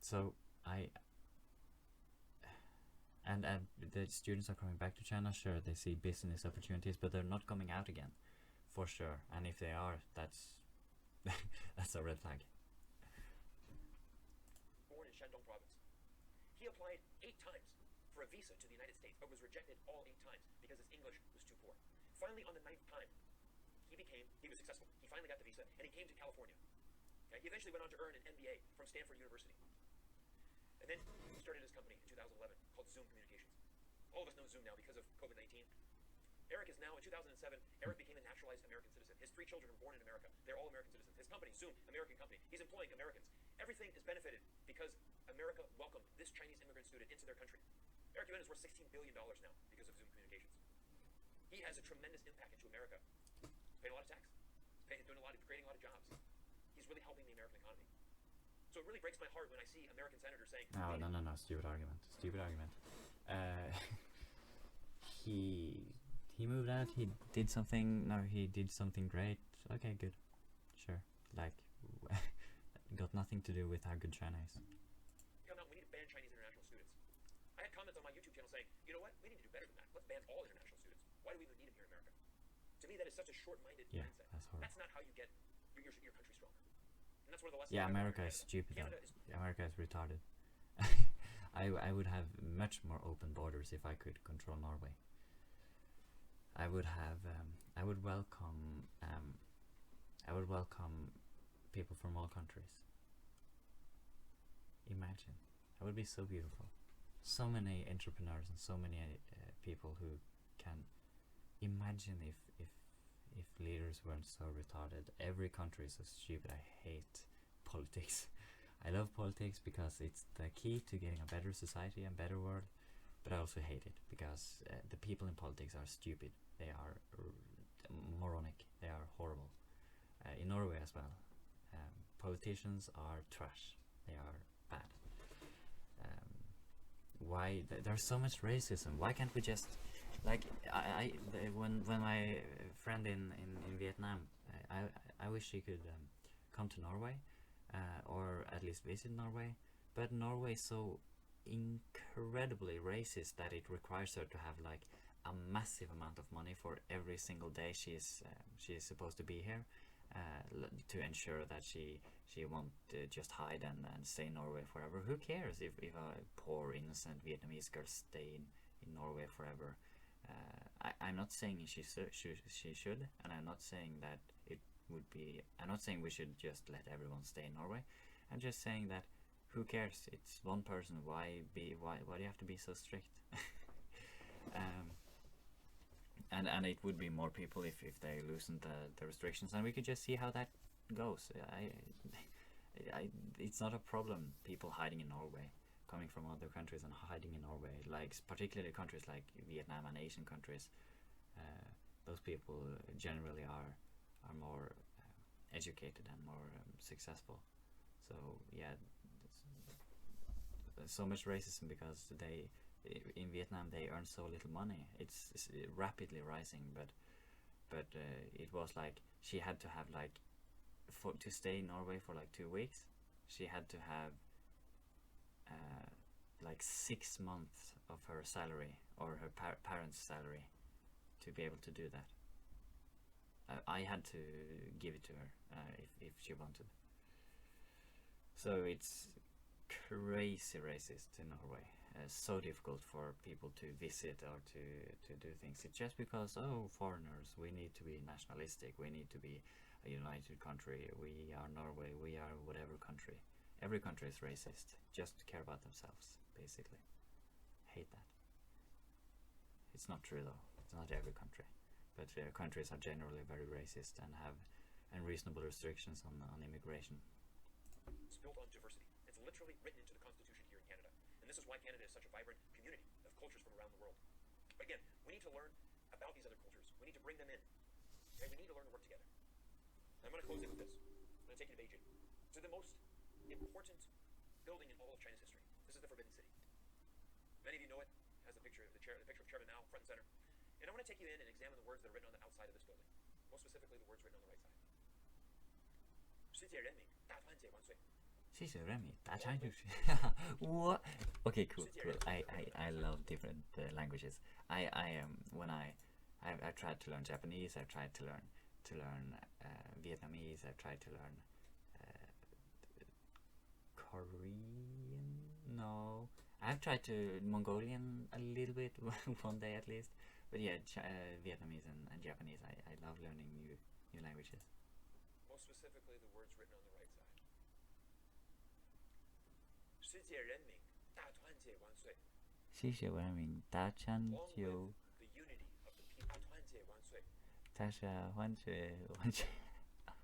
So the students are coming back to China. Sure, they see business opportunities, but they're not coming out again, for sure. And if they are, that's that's a red flag. Born in Shandong province. He applied 8 times for a visa to the United States, but was rejected all 8 times because his English was too poor. Finally, on the 9th time, he was successful. He finally got the visa, and he came to California. Okay? He eventually went on to earn an MBA from Stanford University. And then he started his company in 2011 called Zoom Communications. All of us know Zoom now because of COVID-19. Eric is now, in 2007, Eric became a naturalized American citizen. His 3 children were born in America. They're all American citizens. His company, Zoom, American company. He's employing Americans. Everything is benefited because America welcomed this Chinese immigrant student into their country. Eric Yuan is worth $16 billion now because of Zoom Communications. He has a tremendous impact into America. He's paying a lot of tax. He's creating a lot of jobs. He's really helping the American economy. So it really breaks my heart when I see American senators saying, No, "Hey, no, stupid argument. Stupid argument. He moved out. He did something. No, he did something great. Okay, good. Sure. Like, got nothing to do with how good China is. come out, we need to ban Chinese international students." I had comments on my YouTube channel saying, "You know what? We need to do better than that. Let's ban all international students. Why do we even need them here in America?" To me, that is such a short-minded Yeah, mindset. that's horrible. That's not how you get your country stronger. And that's one of the lessons. Yeah, I learned America from is Canada. stupid. Canada is America is retarded. I would have much more open borders if I could control Norway. I would have I would welcome people from all countries. Imagine, that would be so beautiful. So many entrepreneurs and so many people who can imagine if leaders weren't so retarded. Every country is so stupid. I hate politics. I love politics because it's the key to getting a better society and better world, but I also hate it because the people in politics are stupid. They are moronic. They are horrible. In Norway as well, politicians are trash. They are bad. Why there's so much racism? Why can't we just, like, when my friend in Vietnam, I wish she could come to Norway, or at least visit Norway, but Norway is so incredibly racist that it requires her to have like a massive amount of money for every single day she is supposed to be here, to ensure that she won't just hide and stay in Norway forever. Who cares if a poor innocent Vietnamese girl stay in Norway forever? I'm not saying she should, and I'm not saying that it would be. I'm not saying we should just let everyone stay in Norway. I'm just saying that who cares? It's one person. Why do you have to be so strict? And it would be more people if they loosened the restrictions, and we could just see how that goes. It's not a problem, people hiding in Norway, coming from other countries and hiding in Norway, like particularly countries like Vietnam and Asian countries. Those people generally are more educated and more successful. So yeah, there's so much racism because in Vietnam they earn so little money. It's rapidly rising, but it was like she had to have like, to stay in Norway for like 2 weeks, she had to have like 6 months of her salary or her parents' salary to be able to do that. I had to give it to her if she wanted. So it's crazy racist in Norway. So difficult for people to visit or to do things. It's just because, foreigners, we need to be nationalistic, we need to be a united country, we are Norway, we are whatever country. Every country is racist, just care about themselves, basically. Hate that. It's not true though, it's not every country, but countries are generally very racist and have unreasonable restrictions on immigration. It's built on diversity. It's literally written into the Constitution here in Canada. And this is why Canada is such a vibrant community of cultures from around the world. But again, we need to learn about these other cultures. We need to bring them in. And we need to learn to work together. I'm going to close it with this. I'm going to take you to Beijing. To the most important building in all of China's history. This is the Forbidden City. Many of you know it. It has the picture of Chairman Mao front and center. And I want to take you in and examine the words that are written on the outside of this building. Most specifically, the words written on the right side. 世界人民大团结万岁. What? Okay, cool. I love different languages. I've tried to learn Japanese. I've tried to learn Vietnamese. I've tried to learn Korean. No, I've tried to Mongolian a little bit one day at least. But yeah, Vietnamese and Japanese. I love learning new languages. Most specifically, the words written on the right side. 世界人民大团结万岁. 世界人民大团结 Long live the unity of the people. 大团结万岁. 大家团结万岁.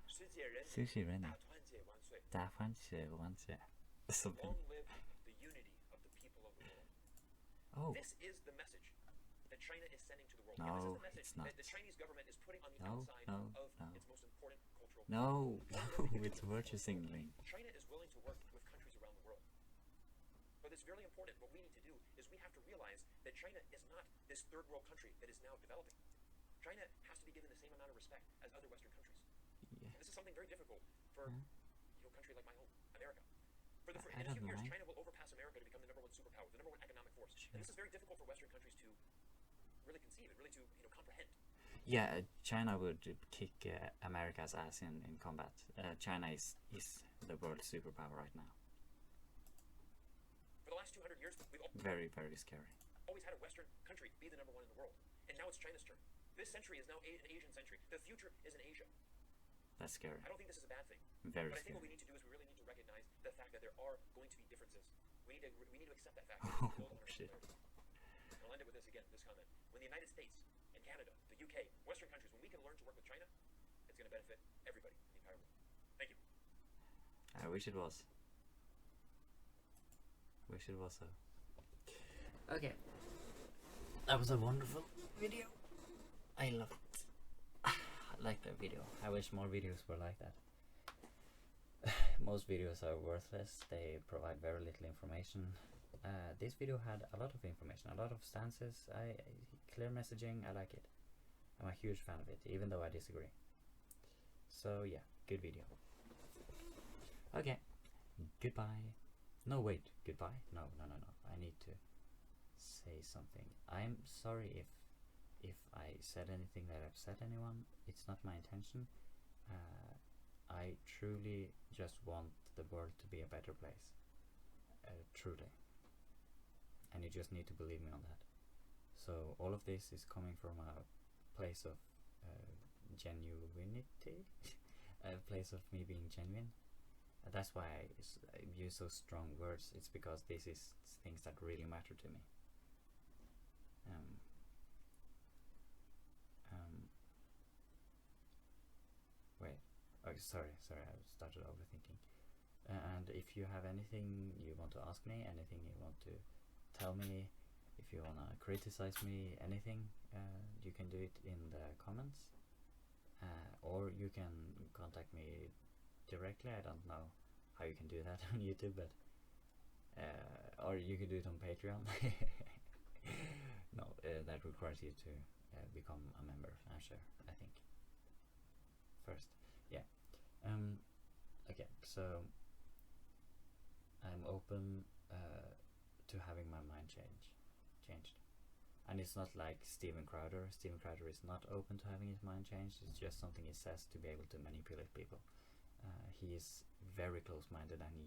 世界人世界人民民大团结万岁. 大团结万岁. Something. Long live the unity of the people of the world. Oh. This is the message that China is sending to the world. No, and this is it's the not. message that the Chinese government is putting on the No, outside no, of no. its most important cultural. No, it's virtue signaling. China is willing to work with it's very important. What we need to do is we have to realize that China is not this third world country that is now developing. China has to be given the same amount of respect as other Western countries. Yeah. And this is something very difficult for a country like my home, America. In I a few don't years, mind. China will overpass America to become the #1 superpower, the #1 economic force. Sure. And this is very difficult for Western countries to really conceive and really to comprehend. Yeah, China would kick America's ass in combat. China is the world superpower right now. For the last 200 years, we've Very, very scary. always had a Western country be the #1 in the world. And now it's China's turn. This century is now an Asian century. The future is in Asia. That's scary. I don't think this is a bad thing. Very But I think scary. what we need to do is we really need to recognize the fact that there are going to be differences. We need to accept that fact. Oh, shit. And I'll end it with this again, this comment. When the United States and Canada, the UK, Western countries, when we can learn to work with China, it's going to benefit everybody in the entire world. Thank you. I wish it was. Wish it was so. Okay. That was a wonderful video. I love it. I like that video. I wish more videos were like that. Most videos are worthless. They provide very little information. This video had a lot of information, a lot of stances. Clear messaging, I like it. I'm a huge fan of it, even though I disagree. So yeah, good video. Okay, goodbye. No, wait, goodbye? No. I need to say something. I'm sorry if I said anything that upset anyone. It's not my intention. I truly just want the world to be a better place. Truly. And you just need to believe me on that. So all of this is coming from a place of genuinity, a place of me being genuine. That's why I use so strong words. It's because this is things that really matter to me. Wait. Oh, sorry. I started overthinking. And if you have anything you want to ask me, anything you want to tell me, if you want to criticize me, anything, you can do it in the comments. Or you can contact me directly. I don't know how you can do that on YouTube, but or you can do it on Patreon. No, that requires you to become a member, sure, I think. First, yeah. Okay, so I'm open to having my mind changed. And it's not like Steven Crowder. Steven Crowder is not open to having his mind changed. It's just something he says to be able to manipulate people. He is very close-minded, and he